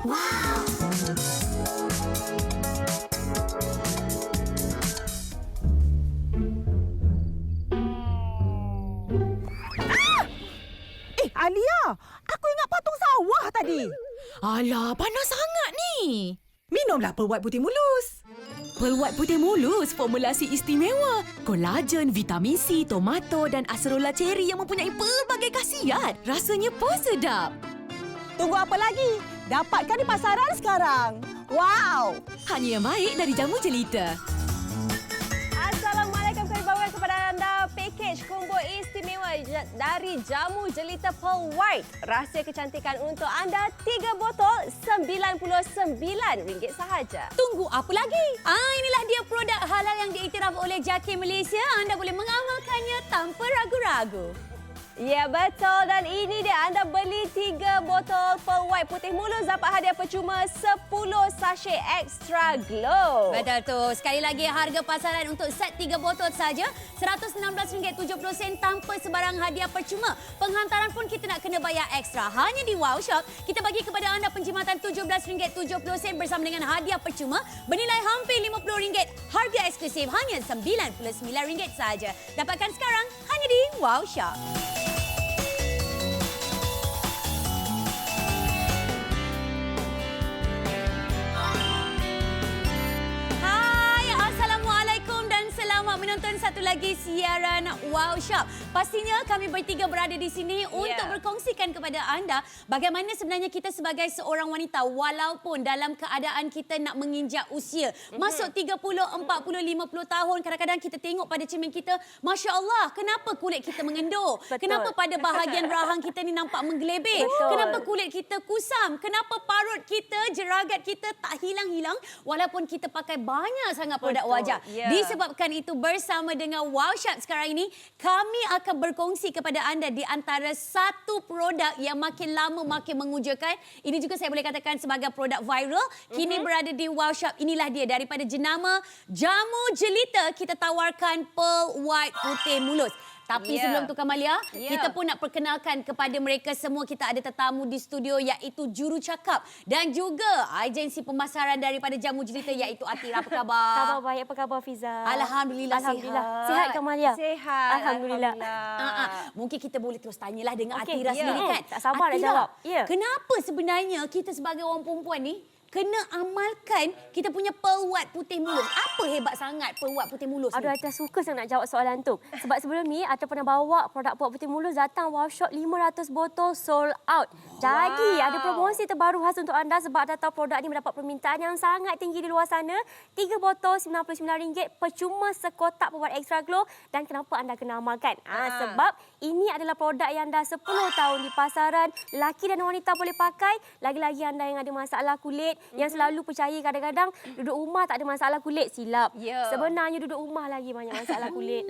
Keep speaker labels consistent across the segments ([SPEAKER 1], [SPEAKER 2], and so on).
[SPEAKER 1] Alia, aku ingat patung sawah tadi.
[SPEAKER 2] Alah, panas sangat ni.
[SPEAKER 1] Minumlah Pearl White putih mulus.
[SPEAKER 2] Pearl White putih mulus, formulasi istimewa. Kolagen, vitamin C, tomato dan acerola cherry yang mempunyai pelbagai khasiat. Rasanya pun sedap.
[SPEAKER 1] Tunggu apa lagi? Dapatkan di pasaran sekarang. Wow!
[SPEAKER 2] Hanya yang baik dari Jamu Jelita.
[SPEAKER 3] Assalamualaikum, kami bawakan kepada anda pakej combo istimewa dari Jamu Jelita Pearl White. Rahsia kecantikan untuk anda 3 botol RM99 sahaja.
[SPEAKER 4] Tunggu apa lagi? Inilah dia produk halal yang diiktiraf oleh JAKI Malaysia. Anda boleh mengamalkannya tanpa ragu-ragu.
[SPEAKER 3] Ya, betul. Dan ini dia, anda beli 3 botol Pearl White putih mulus dapat hadiah percuma 10 sachet Extra Glow.
[SPEAKER 4] Betul tu. Sekali lagi harga pasaran untuk set 3 botol saja RM116.70 tanpa sebarang hadiah percuma. Penghantaran pun kita nak kena bayar ekstra. Hanya di Wow Shop, kita bagi kepada anda penjimatan RM17.70 bersama dengan hadiah percuma bernilai hampir RM50. Harga eksklusif hanya RM99 saja. Dapatkan sekarang hanya di Wow Shop. Menonton satu lagi siaran Wow Shop. Pastinya kami bertiga berada di sini untuk berkongsikan kepada anda bagaimana sebenarnya kita sebagai seorang wanita walaupun dalam keadaan kita nak menginjak usia. Masuk 30, 40, 50 tahun, kadang-kadang kita tengok pada cermin kita, Masya Allah, kenapa kulit kita mengendur? Kenapa pada bahagian rahang kita ni nampak menggelebih? Kenapa kulit kita kusam? Kenapa parut kita, jeragat kita tak hilang-hilang walaupun kita pakai banyak sangat produk wajah? Disebabkan itu bersama dengan Wow Shop sekarang ini, kami akan berkongsi kepada anda di antara satu produk yang makin lama makin mengujakan. Ini juga saya boleh katakan sebagai produk viral. Kini berada di Wow Shop. Inilah dia, daripada jenama Jamu Jelita, kita tawarkan Pearl White putih mulus. Tapi sebelum tu Kamalia, kita pun nak perkenalkan kepada mereka semua. Kita ada tetamu di studio iaitu jurucakap dan juga agensi pemasaran daripada Jamu Jelita iaitu Atira. Apa khabar?
[SPEAKER 5] Khabar baik. Apa khabar Fiza?
[SPEAKER 4] Alhamdulillah,
[SPEAKER 5] Alhamdulillah. Sihat Kamalia?
[SPEAKER 3] Sihat.
[SPEAKER 5] Alhamdulillah.
[SPEAKER 4] Mungkin kita boleh terus tanyalah dengan Atira sendiri kan?
[SPEAKER 5] Tak sabar nak jawab.
[SPEAKER 4] Kenapa sebenarnya kita sebagai orang perempuan ni kena amalkan kita punya Pearl White putih mulus? Apa hebat sangat Pearl White putih mulus
[SPEAKER 5] Aduh,
[SPEAKER 4] ni?
[SPEAKER 5] Aita suka sangat nak jawab soalan tu. Sebab sebelum ni, Aita pernah bawa produk Pearl White putih mulus datang Wow Shop 500 botol sold out. Jadi, ada promosi terbaru khas untuk anda sebab Aita tahu produk ni mendapat permintaan yang sangat tinggi di luar sana. 3 botol RM99, percuma sekotak Pearl White Extra Glow. Dan kenapa anda kena amalkan? Sebab ini adalah produk yang dah 10 tahun di pasaran. Lelaki dan wanita boleh pakai. Lagi-lagi anda yang ada masalah kulit, yang selalu percaya kadang-kadang duduk rumah tak ada masalah kulit, silap. Sebenarnya duduk rumah lagi banyak masalah kulit.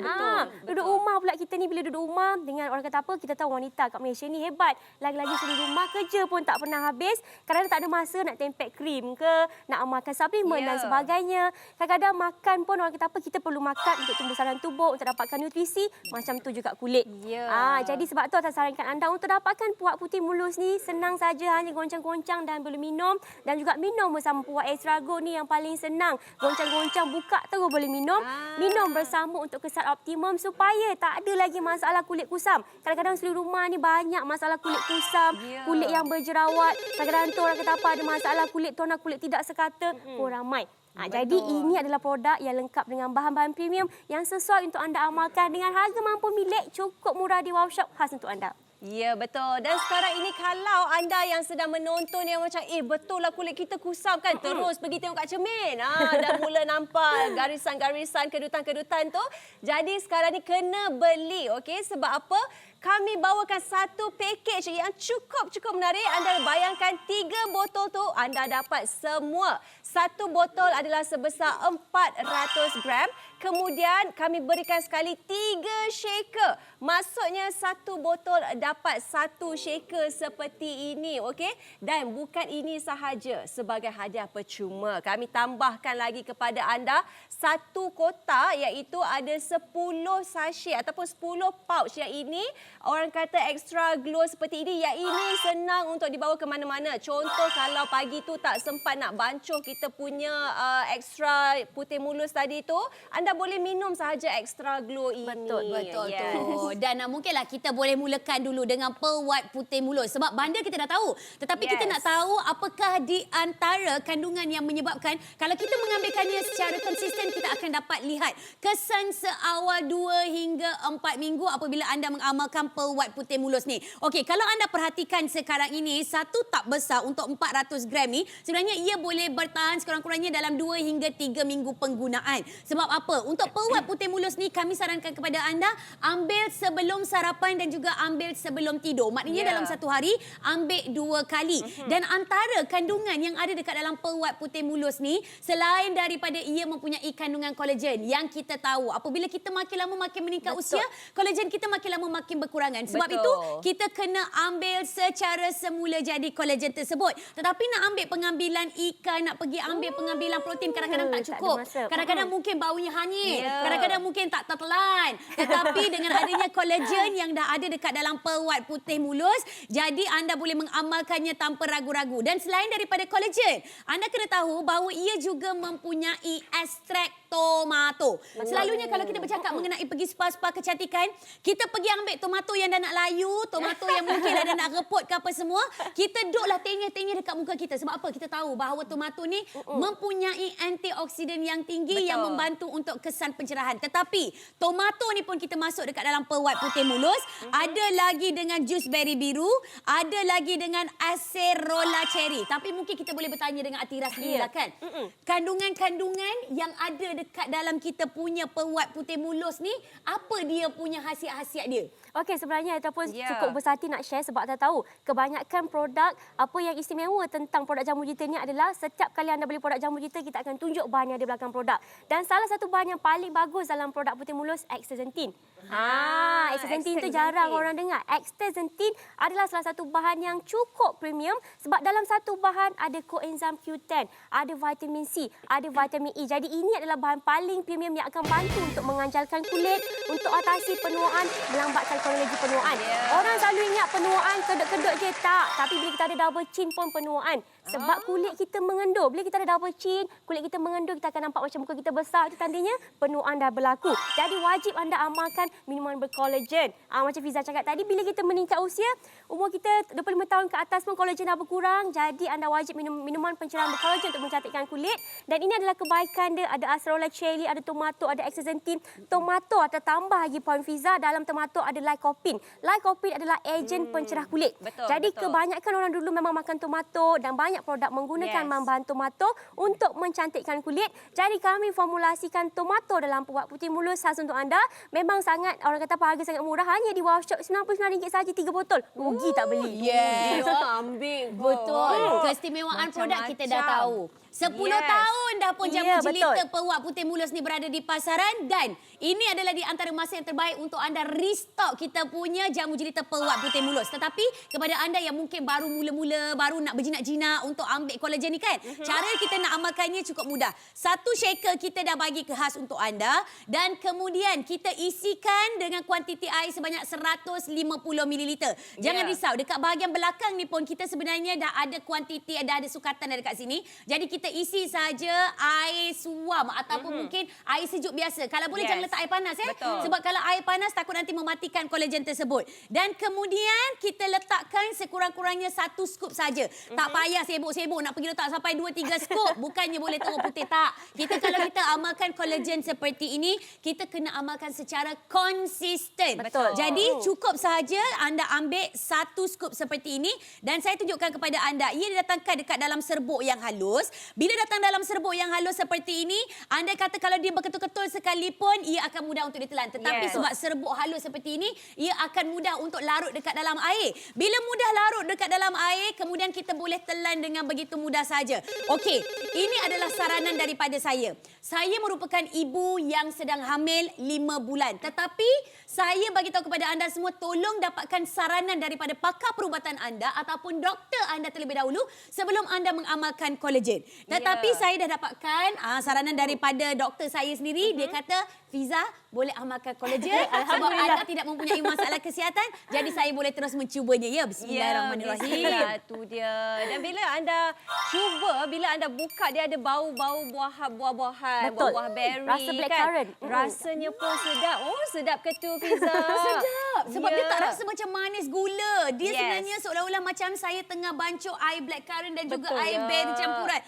[SPEAKER 5] Duduk rumah pula kita ni, bila duduk rumah dengan orang kata apa, kita tahu wanita kat Malaysia ni hebat. Lagi-lagi suri rumah kerja pun tak pernah habis. Kadang-kadang tak ada masa nak tempek krim ke, nak amalkan suplemen dan sebagainya. Kadang-kadang makan pun orang kata apa, kita perlu makan untuk tumbuhan tubuh, untuk dapatkan nutrisi. Macam tu juga kulit. Jadi sebab tu saya sarankan anda untuk dapatkan Pearl White putih mulus ni. Senang saja, hanya goncang-goncang dan boleh minum. Dan juga minum bersama Pearl White Extra Glow ni yang paling senang. Goncang-goncang, buka terus boleh minum. Minum bersama untuk kesat optimum supaya tak ada lagi masalah kulit kusam. Kadang-kadang seluruh rumah ni banyak masalah kulit kusam, kulit yang berjerawat. Kadang-kadang tu orang kata apa, ada masalah kulit tona, kulit tidak sekata, pun ramai. Jadi ini adalah produk yang lengkap dengan bahan-bahan premium yang sesuai untuk anda amalkan dengan harga mampu milik, cukup murah di Wow Shop khas untuk anda.
[SPEAKER 3] Ya, betul. Dan sekarang ini kalau anda yang sedang menonton yang macam betul lah kulit kita kusam kan, terus pergi tengok kat cermin. Dah mula nampak garisan-garisan, kedutan-kedutan tu. Jadi sekarang ni kena beli, okey? Sebab apa? Kami bawakan satu pakej yang cukup menarik. Anda bayangkan 3 botol tu anda dapat semua. Satu botol adalah sebesar 400 gram. Kemudian kami berikan sekali 3 shaker. Maksudnya satu botol dapat 1 shaker seperti ini, okey? Dan bukan ini sahaja sebagai hadiah percuma. Kami tambahkan lagi kepada anda satu kotak, iaitu ada 10 sachet ataupun 10 pouch yang ini orang kata extra glow seperti ini, yang ini senang untuk dibawa ke mana-mana. Contoh kalau pagi tu tak sempat nak bancuh kita punya extra putih mulus tadi tu, anda boleh minum sahaja extra glow ini.
[SPEAKER 4] Betul tu. Dan mungkinlah kita boleh mulakan dulu dengan Pearl White putih mulus. Sebab banda kita dah tahu. Tetapi kita nak tahu apakah di antara kandungan yang menyebabkan kalau kita mengambilkannya secara konsisten, kita akan dapat lihat kesan seawal 2 hingga 4 minggu apabila anda mengamalkan Pearl White putih mulus ni. Okey, kalau anda perhatikan sekarang ini, satu tab besar untuk 400 gram ni, sebenarnya ia boleh bertahan sekurang-kurangnya dalam 2 hingga 3 minggu penggunaan. Sebab apa? Untuk Pearl White putih mulus ni, kami sarankan kepada anda, ambil sebelum sarapan dan juga ambil sebelum tidur. Maknanya dalam satu hari, ambil 2 kali. Dan antara kandungan yang ada dekat dalam Pearl White putih mulus ni, selain daripada ia mempunyai kandungan kolagen yang kita tahu apabila kita makin lama makin meningkat usia, kolagen kita makin lama makin berkurangan. Sebab itu kita kena ambil secara semula jadi kolagen tersebut. Tetapi nak ambil pengambilan ikan, nak pergi ambil pengambilan protein, kadang-kadang tak cukup. Kadang-kadang mungkin baunya hanyut. Kadang-kadang mungkin tak tertelan. Tetapi dengan adanya kolagen yang dah ada dekat dalam Pearl White putih mulus, jadi anda boleh mengamalkannya tanpa ragu-ragu. Dan selain daripada kolagen, anda kena tahu bahawa ia juga mempunyai ekstrak tomato. Selalunya kalau kita bercakap mengenai pergi spa-spa kecantikan, kita pergi ambil tomato yang dah nak layu, tomato yang mungkin dah nak repot ke apa semua, kita duduklah tengah-tengah dekat muka kita. Sebab apa? Kita tahu bahawa tomato ni mempunyai antioksidan yang tinggi yang membantu untuk kesan pencerahan. Tetapi tomato ni pun kita masuk dekat dalam Pearl White putih mulus, ada lagi dengan jus beri biru, ada lagi dengan acerola cherry. Tapi mungkin kita boleh bertanya dengan Atira sendiri lah kan. Kandungan-kandungan yang ada dekat dalam kita punya Pearl White putih mulus ni, apa dia punya khasiat-khasiat dia?
[SPEAKER 5] Okey, sebenarnya ataupun cukup bersahati nak share sebab anda tahu kebanyakan produk apa yang istimewa tentang produk jamu jita ni adalah setiap kali anda beli produk jamu jita, kita akan tunjuk bahan yang ada belakang produk. Dan salah satu bahan yang paling bagus dalam produk putih mulus, astaxanthin. Astaxanthin tu jarang orang dengar. Astaxanthin adalah salah satu bahan yang cukup premium sebab dalam satu bahan ada coenzim Q10, ada vitamin C, ada vitamin E. Jadi ini adalah bahan paling premium yang akan bantu untuk menganjalkan kulit, untuk atasi penuaan, melambatkan kronologi penuaan. Orang selalu ingat penuaan kedut-kedut je, tak. Tapi bila kita ada double chin pun penuaan. Sebab kulit kita mengendur. Bila kita ada double chin, kulit kita mengendur, kita akan nampak macam muka kita besar. Itu tandanya penuaan dah berlaku. Jadi wajib anda amalkan minuman berkolagen. Macam Fiza cakap tadi, bila kita meningkat usia, umur kita 25 tahun ke atas pun kolagen dah berkurang. Jadi anda wajib minum minuman pencerahan berkolagen untuk mencantikkan kulit. Dan ini adalah kebaikan dia. Ada acerola cherry, ada tomato, ada astaxanthin. Tomato atau tambah lagi poin Fiza, dalam tomato ada lycopene. Lycopene adalah ejen pencerah kulit. Jadi kebanyakan orang dulu memang makan tomato dan banyak produk menggunakan bahan tomato untuk mencantikkan kulit. Jadi kami formulasikan tomato dalam Pearl White putih mulus khas untuk anda. Memang sangat, orang kata harga sangat murah. Hanya di Wow Shop RM99 saja 3 botol. Rugi tak beli.
[SPEAKER 3] Ambil.
[SPEAKER 4] Betul. Keistimewaan produk kita dah tahu. 10 tahun dah pun jamu jelita Pearl White putih mulus ni berada di pasaran dan ini adalah di antara masa yang terbaik untuk anda restock kita punya jamu jelita Pearl White putih mulus. Tetapi kepada anda yang mungkin baru mula-mula, baru nak berjinak-jinak untuk ambil kolagen ni kan, cara kita nak amalkannya cukup mudah. Satu shaker kita dah bagi ke khas untuk anda dan kemudian kita isikan dengan kuantiti air sebanyak 150 ml. Jangan risau, dekat bahagian belakang ni pun kita sebenarnya dah ada kuantiti, dah ada sukatan dah dekat sini. Jadi kita isi saja air suam ataupun mungkin air sejuk biasa. Kalau boleh jangan letak air panas sebab kalau air panas takut nanti mematikan kolagen tersebut. Dan kemudian kita letakkan sekurang-kurangnya 1 skop saja. Tak payah sibuk-sibuk nak pergi letak sampai 2-3 skop. Bukannya boleh terus putih, tak. Kalau kita amalkan kolagen seperti ini, kita kena amalkan secara konsisten. Jadi cukup sahaja anda ambil 1 skop seperti ini dan saya tunjukkan kepada anda. Ia didatangkan dekat dalam serbuk yang halus. Bila datang dalam serbuk yang halus seperti ini, anda kata kalau dia berketul-ketul sekalipun, ia akan mudah untuk ditelan. Tetapi sebab serbuk halus seperti ini, ia akan mudah untuk larut dekat dalam air. Bila mudah larut dekat dalam air, kemudian kita boleh telan dengan begitu mudah saja. Okey, ini adalah saranan daripada saya. Saya merupakan ibu yang sedang hamil 5 bulan. Tetapi saya bagi tahu kepada anda semua, tolong dapatkan saranan daripada pakar perubatan anda ataupun doktor anda terlebih dahulu sebelum anda mengamalkan kolagen. Tetapi saya dah dapatkan saranan daripada doktor saya sendiri. Dia kata, Fiza boleh amalkan kolagen sebab anda tidak mempunyai masalah kesihatan. Jadi saya boleh terus mencubanya. Ya, bismillahirrahmanirrahim.
[SPEAKER 3] Ya, tu dia. Dan bila anda cuba, bila anda buka, dia ada bau-bau buah-buahan,
[SPEAKER 5] Betul.
[SPEAKER 3] buah berry.
[SPEAKER 5] Rasa blackcurrant.
[SPEAKER 3] Rasanya pun sedap. Oh, sedap ke tu, Fiza?
[SPEAKER 4] Sedap. Sebab dia
[SPEAKER 3] Ya.
[SPEAKER 4] tak rasa macam manis gula. Dia
[SPEAKER 3] Yes.
[SPEAKER 4] sebenarnya seolah-olah macam saya tengah bancuh air blackcurrant dan juga
[SPEAKER 3] Betul.
[SPEAKER 4] air berry campuran.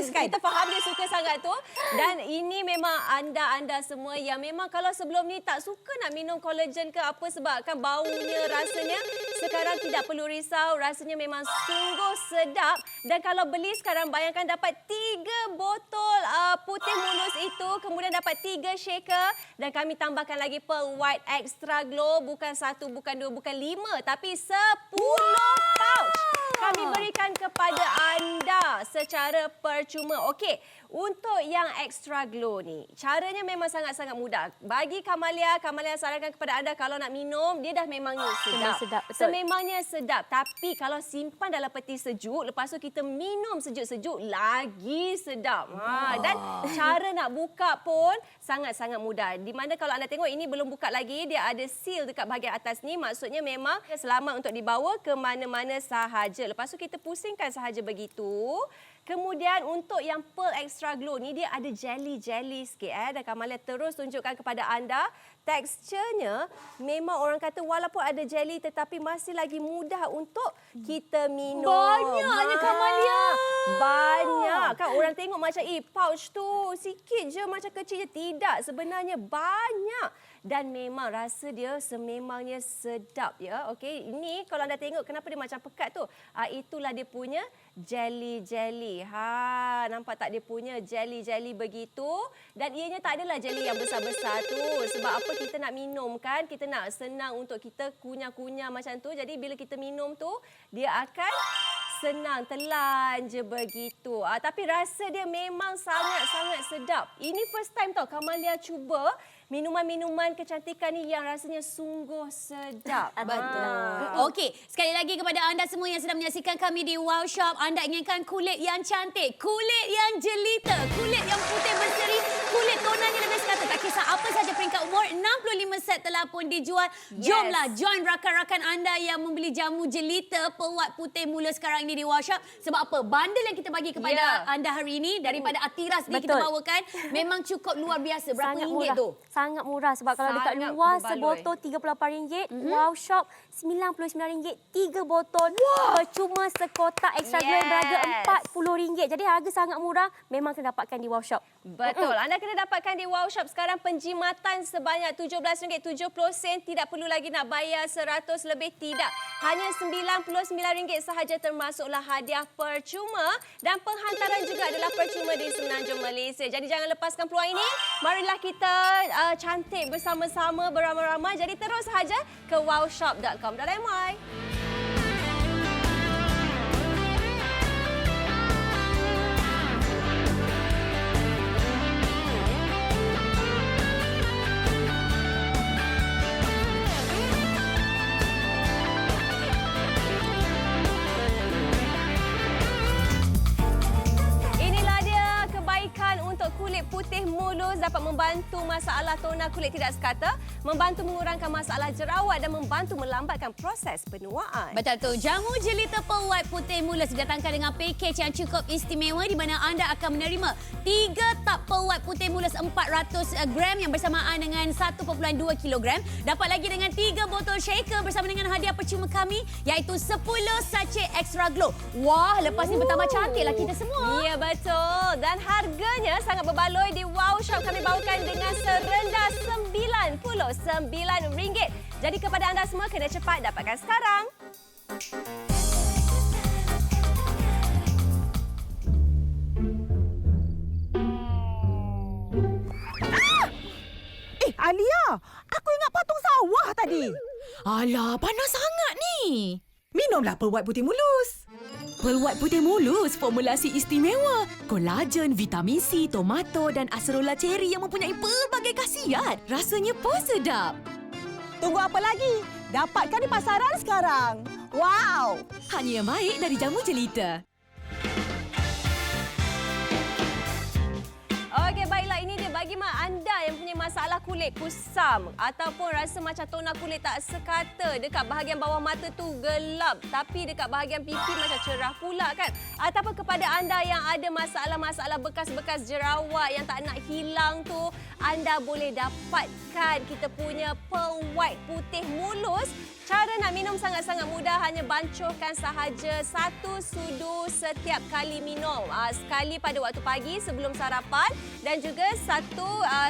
[SPEAKER 3] Kita faham dia suka sangat tu. Dan ini memang anda semua yang memang kalau sebelum ni tak suka nak minum collagen ke apa sebabkan baunya, rasanya, sekarang tidak perlu risau. Rasanya memang sungguh sedap. Dan kalau beli sekarang, bayangkan dapat 3 botol putih mulus itu. Kemudian dapat 3 shaker. Dan kami tambahkan lagi Pearl White Extra Glow. Bukan 1, bukan 2, bukan 5. Tapi 10 pouch. Kami berikan kepada anda secara percuma. Okey, untuk yang extra glow ni, caranya memang sangat-sangat mudah. Bagi Kamalia sarankan kepada anda kalau nak minum, dia dah memangnya sedap.
[SPEAKER 5] Memang sedap, betul.
[SPEAKER 3] Sememangnya sedap. Tapi kalau simpan dalam peti sejuk, lepas tu kita minum sejuk-sejuk, lagi sedap. Dan cara nak buka pun sangat-sangat mudah. Di mana kalau anda tengok ini belum buka lagi, dia ada seal dekat bahagian atas ni. Maksudnya memang selamat untuk dibawa ke mana-mana sahaja. Lepas tu kita pusingkan sahaja begitu. Kemudian untuk yang Pearl Extra Glow ni dia ada jelly-jelly sikit. Dan Kamalia terus tunjukkan kepada anda. Teksturnya memang orang kata walaupun ada jelly tetapi masih lagi mudah untuk kita minum.
[SPEAKER 4] Banyaknya Kamalia.
[SPEAKER 3] Banyak. Kan orang tengok macam pouch tu sikit je macam kecil je. Tidak. Sebenarnya banyak. Dan memang rasa dia sememangnya sedap ya. Okey, ini kalau anda tengok kenapa dia macam pekat tu. Itulah dia punya jelly-jelly. Nampak tak dia punya jelly-jelly begitu? Dan ianya tak adalah jelly yang besar-besar tu. Sebab apa kita nak minum kan? Kita nak senang untuk kita kunyah-kunyah macam tu. Jadi bila kita minum tu, dia akan senang, telan je begitu. Tapi rasa dia memang sangat-sangat sedap. Ini first time tau Kamalia cuba minuman-minuman kecantikan ni yang rasanya sungguh sedap.
[SPEAKER 4] Betul. Okey, sekali lagi kepada anda semua yang sedang menyaksikan kami di Wow Shop, anda inginkan kulit yang cantik, kulit yang jelita, kulit yang putih berseri, kulit tonanya lebih sekata. Tak kisah apa saja peringkat umur, 65 set telah pun dijual. Jomlah join rakan-rakan anda yang membeli jamu jelita Pearl White putih mula sekarang ini di Wow Shop. Sebab apa? Bundle yang kita bagi kepada anda hari ini daripada Atiras ni kita bawakan memang cukup luar biasa. Berapa
[SPEAKER 5] Sangat
[SPEAKER 4] ringgit
[SPEAKER 5] murah.
[SPEAKER 4] tu?
[SPEAKER 5] Sangat murah sebab kalau dekat
[SPEAKER 3] Sangat
[SPEAKER 5] luar
[SPEAKER 3] berbaloi.
[SPEAKER 5] sebotol RM38, Wow Shop RM99, 3 botol. Percuma sekotak extra glow yang berharga RM40. Jadi harga sangat murah, memang kena dapatkan di Wow Shop.
[SPEAKER 3] Betul. Anda kena dapatkan di Wow Shop sekarang penjimatan sebanyak RM17.70. Tidak perlu lagi nak bayar 100 lebih, tidak. Hanya RM99 sahaja termasuklah hadiah percuma dan penghantaran juga adalah percuma di Semenanjung Malaysia. Jadi jangan lepaskan peluang ini. Marilah kita cantik bersama-sama beramai-ramai. Jadi terus sahaja ke wowshop.com.my. Untuk kulit putih mulus dapat membantu masalah toner kulit tidak sekata, membantu mengurangkan masalah jerawat dan membantu melambatkan proses penuaan.
[SPEAKER 4] Betul tu. Jamu jelita Pearl White putih mulus didatangkan dengan pakej yang cukup istimewa di mana anda akan menerima 3 tub Pearl White putih mulus 400 gram yang bersamaan dengan 1.2 kilogram. Dapat lagi dengan 3 botol shaker bersama dengan hadiah percuma kami iaitu 10 sachet extra glow. Wah, lepas ni bertambah cantiklah kita semua.
[SPEAKER 3] Ya, betul. Dan harganya sangat berbaloi di Wow Shop. Kami bawakan dengan serendah RM99. Jadi kepada anda semua kena cepat dapatkan sekarang.
[SPEAKER 1] Alia, aku ingat patung sawah tadi.
[SPEAKER 2] Alah, panas sangat ni.
[SPEAKER 1] Minumlah Pearl White putih mulus.
[SPEAKER 2] Pearl White putih mulus, formulasi istimewa. Kolagen, vitamin C, tomato dan acerola cherry yang mempunyai pelbagai khasiat. Rasanya pun sedap.
[SPEAKER 1] Tunggu apa lagi? Dapatkan di pasaran sekarang. Wow!
[SPEAKER 2] Hanya yang baik dari jamu jelita.
[SPEAKER 3] Okey, baiklah. Ini dia bagi anda yang punya masalah kulit kusam ataupun rasa macam toner kulit tak sekata, dekat bahagian bawah mata tu gelap tapi dekat bahagian pipi macam cerah pula kan. Ataupun kepada anda yang ada masalah-masalah bekas-bekas jerawat yang tak nak hilang tu, anda boleh dapatkan kita punya Pearl White putih mulus. Cara nak minum sangat-sangat mudah, hanya bancuhkan sahaja 1 sudu setiap kali minum. Sekali pada waktu pagi sebelum sarapan dan juga 1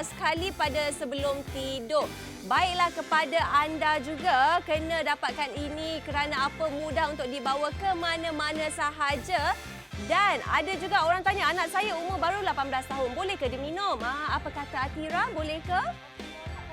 [SPEAKER 3] sekali pada sebelum tidur. Baiklah, kepada anda juga kena dapatkan ini kerana apa, mudah untuk dibawa ke mana-mana sahaja. Dan ada juga orang tanya, anak saya umur baru 18 tahun, boleh ke dia minum? Apa kata Atira, boleh ke?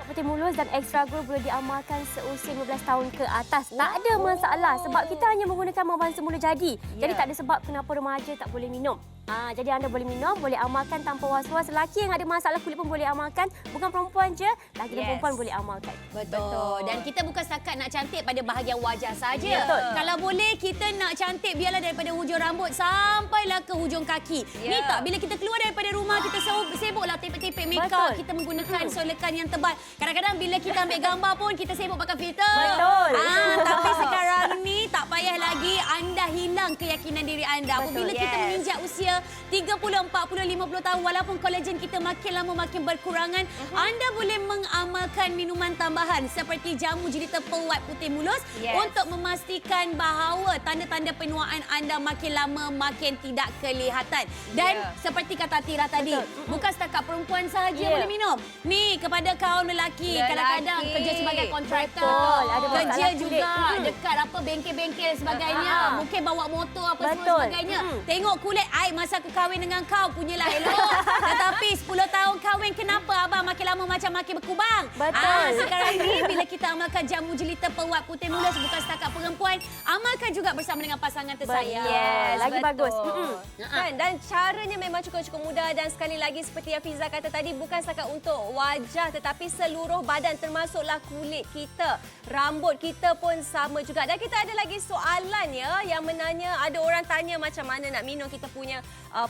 [SPEAKER 5] Putih mulus dan extra gold boleh diamalkan seusia 15 tahun ke atas. Tak ada masalah sebab kita hanya menggunakan mawar semula jadi. Jadi tak ada sebab kenapa remaja tak boleh minum. Jadi anda boleh minum, boleh amalkan tanpa was-was. Lelaki yang ada masalah kulit pun boleh amalkan. Bukan perempuan je, lelaki dan perempuan boleh amalkan.
[SPEAKER 4] Betul. Dan kita bukan setakat nak cantik pada bahagian wajah saja.
[SPEAKER 5] Betul.
[SPEAKER 4] Kalau boleh kita nak cantik biarlah daripada hujung rambut sampailah ke hujung kaki. Ni tak, bila kita keluar daripada rumah kita sibuklah tepek-tepek makeup, kita menggunakan solekan yang tebal. Kadang-kadang bila kita ambil gambar pun kita sibuk pakai filter.
[SPEAKER 5] Betul.
[SPEAKER 4] Tapi sekarang ni tak payah lagi anda hilang keyakinan diri anda. Apabila kita menginjak usia 30, 40, 50 tahun, walaupun kolagen kita makin lama makin berkurangan, anda boleh mengamalkan minuman tambahan seperti jamu jelita Pearl White putih mulus untuk memastikan bahawa tanda-tanda penuaan anda makin lama makin tidak kelihatan. Dan seperti kata Tira tadi, bukan setakat perempuan sahaja boleh minum. Ni kepada kaum lelaki, kadang-kadang kerja sebagai kontraktor, kerja juga dekat apa bengkel-bengkel sebagainya, mungkin bawa motor apa semua sebagainya. Tengok kulit ai masa aku kahwin dengan kau punyalah elok. Tetapi 10 tahun kahwin, kenapa abang makin lama macam makin berkubang? Sekarang ni bila kita amalkan jamu jelita Pearl White putih mulus, bukan setakat perempuan, amalkan juga bersama dengan pasangan tersayang.
[SPEAKER 5] Lagi bagus.
[SPEAKER 3] Kan? Dan caranya memang cukup mudah dan sekali lagi seperti yang Fiza kata tadi, bukan setakat untuk wajah tetapi seluruh badan termasuklah kulit kita. Rambut kita pun sama juga. Dan kita ada lagi soalan yang menanya, ada orang tanya macam mana nak minum kita punya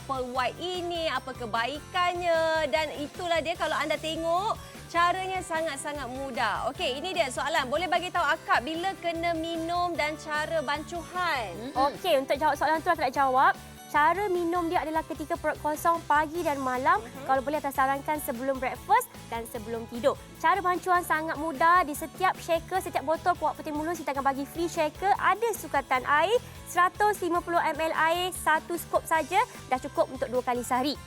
[SPEAKER 3] Pearl White ini, apa kebaikannya, dan itulah dia kalau anda tengok caranya sangat-sangat mudah. Okey, ini dia soalan. Boleh bagi tahu akak bila kena minum dan cara bancuhan?
[SPEAKER 5] Okey, untuk jawab soalan tu aku nak jawab. Cara minum dia adalah ketika perut kosong pagi dan malam. Kalau boleh atas sarankan sebelum breakfast dan sebelum tidur. Cara bancuhan sangat mudah. Di setiap shaker, setiap botol Pearl White putih mulus kita akan bagi free shaker. Ada sukatan air, 150 ml air, 1 skop saja. Dah cukup untuk 2 kali sehari.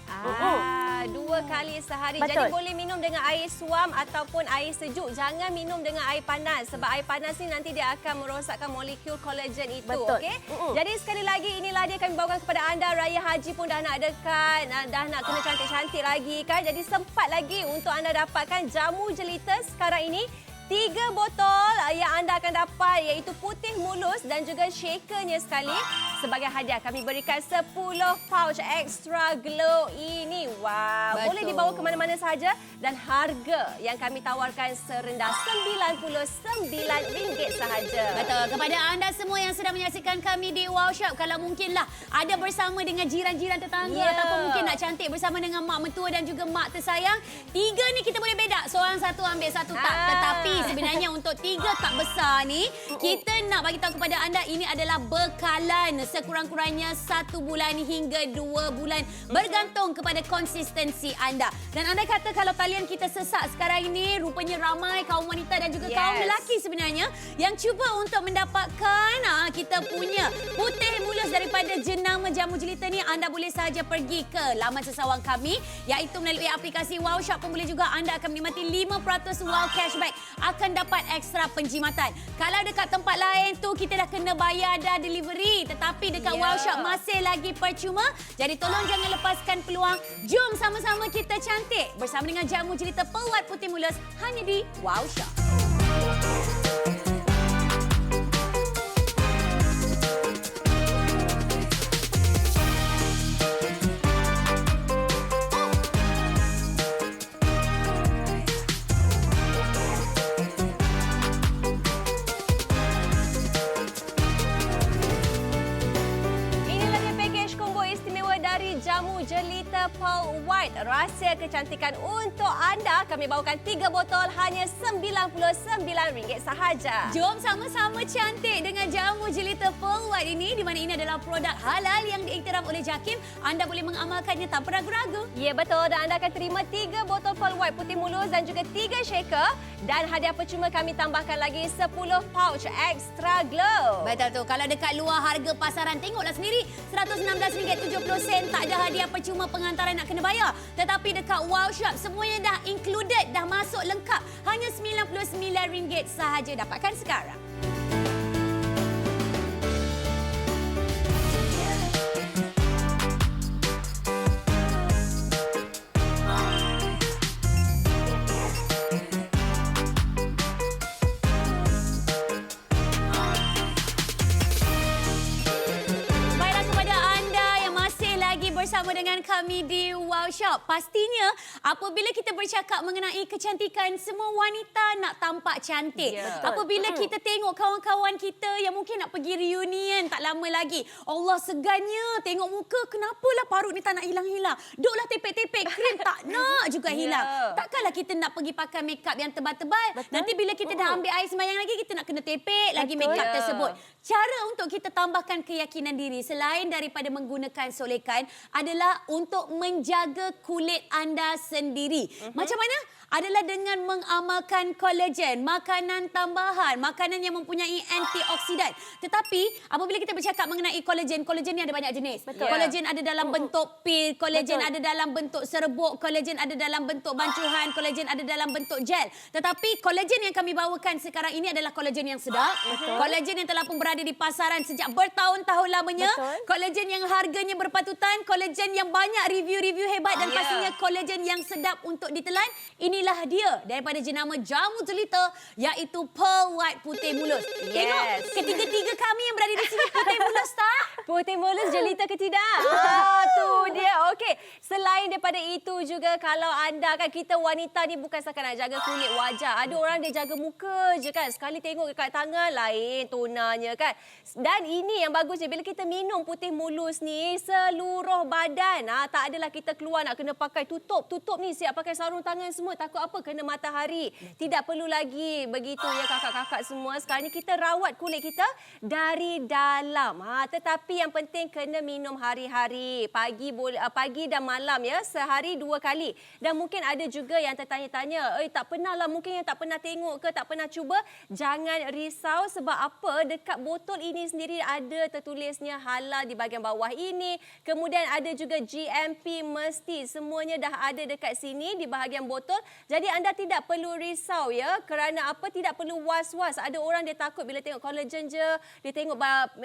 [SPEAKER 3] 2 kali sehari.
[SPEAKER 5] Betul.
[SPEAKER 3] Jadi boleh minum dengan air suam ataupun air sejuk. Jangan minum dengan air panas. Sebab air panas ni nanti dia akan merosakkan molekul kolagen itu.
[SPEAKER 5] Betul.
[SPEAKER 3] Okay? Jadi sekali lagi inilah dia kami bawakan kepada anda. Raya Haji pun dah nak dekat. Dah nak kena cantik-cantik lagi kan. Jadi sempat lagi untuk anda dapatkan jamu jelita sekarang ini. 3 botol yang anda akan dapat iaitu putih mulus dan juga shakernya sekali. Sebagai hadiah kami berikan 10 pouch extra glow ini. Wow, boleh dibawa ke mana-mana sahaja dan harga yang kami tawarkan serendah RM99 sahaja.
[SPEAKER 4] Betul. Kepada anda semua yang sedang menyaksikan kami di Wow Shop, kalau mungkinlah ada bersama dengan jiran-jiran tetangga ataupun mungkin nak cantik bersama dengan mak mentua dan juga mak tersayang, 3 ni kita boleh bedak. Seorang satu ambil satu tak. Tetapi sebenarnya untuk 3 tak besar ni, kita nak bagi tahu kepada anda ini adalah bekalan sekurang-kurangnya 1 bulan hingga 2 bulan bergantung kepada konsistensi anda. Dan anda kata kalau talian kita sesak sekarang ini, rupanya ramai kaum wanita dan juga kaum lelaki sebenarnya yang cuba untuk mendapatkan kita punya putih mulus daripada jenama jamu jelita ni. Anda boleh sahaja pergi ke laman sesawang kami iaitu melalui aplikasi Wow Shop pun boleh juga. Anda akan menikmati 5% wow cashback, akan dapat ekstra penjimatan. Kalau dekat tempat lain tu kita dah kena bayar dah delivery, tetapi dekat Wow Shop masih lagi percuma. Jadi tolong jangan lepaskan peluang. Jom sama-sama kita cantik bersama dengan jamu jelita Pearl White putih mulus hanya di Wow Shop.
[SPEAKER 3] Inilah dia package combo istimewa dari jamu jelita jelita Pearl White. Rahsia kecantikan untuk anda. Kami bawakan 3 botol hanya RM99 sahaja.
[SPEAKER 4] Jom sama-sama cantik dengan jamu jelita Pearl White ini, di mana ini adalah produk halal yang diiktiraf oleh JAKIM. Anda boleh mengamalkannya tanpa ragu-ragu.
[SPEAKER 3] Ya, betul. Dan anda akan terima 3 botol Pearl White putih mulus dan juga 3 shaker. Dan hadiah percuma kami tambahkan lagi 10 pouch extra glow.
[SPEAKER 4] Betul tu. Kalau dekat luar harga pasaran, tengoklah sendiri. RM116.70 tak ada hadiah percuma pengantaran nak kena bayar. Tetapi dekat Wow Shop, semuanya dah included, dah masuk lengkap. Hanya RM99 sahaja. Dapatkan sekarang. Bersama dengan kami di Wow Shop. Pastinya apabila kita bercakap mengenai kecantikan, semua wanita nak tampak cantik. Apabila kita tengok kawan-kawan kita yang mungkin nak pergi reunion tak lama lagi. Allah, segannya tengok muka, kenapalah parut ni tak nak hilang-hilang. Duklah tepek-tepek krim tak nak juga hilang. Takkanlah kita nak pergi pakai makeup yang tebal-tebal. Nanti bila kita dah ambil air sembahyang lagi, kita nak kena tepek lagi makeup tersebut. Cara untuk kita tambahkan keyakinan diri selain daripada menggunakan solekan adalah untuk menjaga kulit anda sendiri. Macam mana? Adalah dengan mengamalkan kolagen, makanan tambahan, makanan yang mempunyai antioksidan. Tetapi apabila kita bercakap mengenai kolagen, kolagen ni ada banyak jenis. Kolagen ada dalam bentuk pil, kolagen ada dalam bentuk serbuk, kolagen ada dalam bentuk bancuhan, kolagen ada dalam bentuk gel. Tetapi kolagen yang kami bawakan sekarang ini adalah kolagen yang sedap. Kolagen yang telah pun berada di pasaran sejak bertahun-tahun lamanya. Kolagen yang harganya berpatutan, kolagen yang banyak review-review hebat dan pastinya kolagen yang sedap untuk ditelan. Inilah dia daripada jenama jamu jelita, iaitu Pearl White putih mulus. Tengok ketiga-tiga kami yang berada di sini putih mulus tak?
[SPEAKER 3] Putih mulus jelita ke tidak? Tu dia. Okey, selain daripada itu juga, kalau anda kan, kita wanita ni bukan sekadar nak jaga kulit wajah. Ada orang dia jaga muka je kan. Sekali tengok dekat tangan lain tonanya kan. Dan ini yang bagusnya bila kita minum putih mulus ni seluruh badan. Tak adalah kita keluar nak kena pakai tutup ni, siap pakai sarung tangan semua. Takut apa? Kena matahari. Tidak perlu lagi begitu ya kakak-kakak semua. Sekarang ni kita rawat kulit kita dari dalam. Tetapi yang penting kena minum hari-hari. Pagi dan malam ya. Sehari 2 kali. Dan mungkin ada juga yang tertanya-tanya, tak pernah lah, mungkin yang tak pernah tengok ke, tak pernah cuba. Jangan risau, sebab apa? Dekat botol ini sendiri ada tertulisnya halal di bahagian bawah ini. Kemudian ada juga GMP mesti. Semuanya dah ada dekat sini di bahagian botol. Jadi anda tidak perlu risau ya. Kerana apa? Tidak perlu was-was. Ada orang dia takut bila tengok collagen je, dia tengok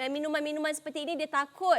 [SPEAKER 3] minuman-minuman seperti ini, dia takut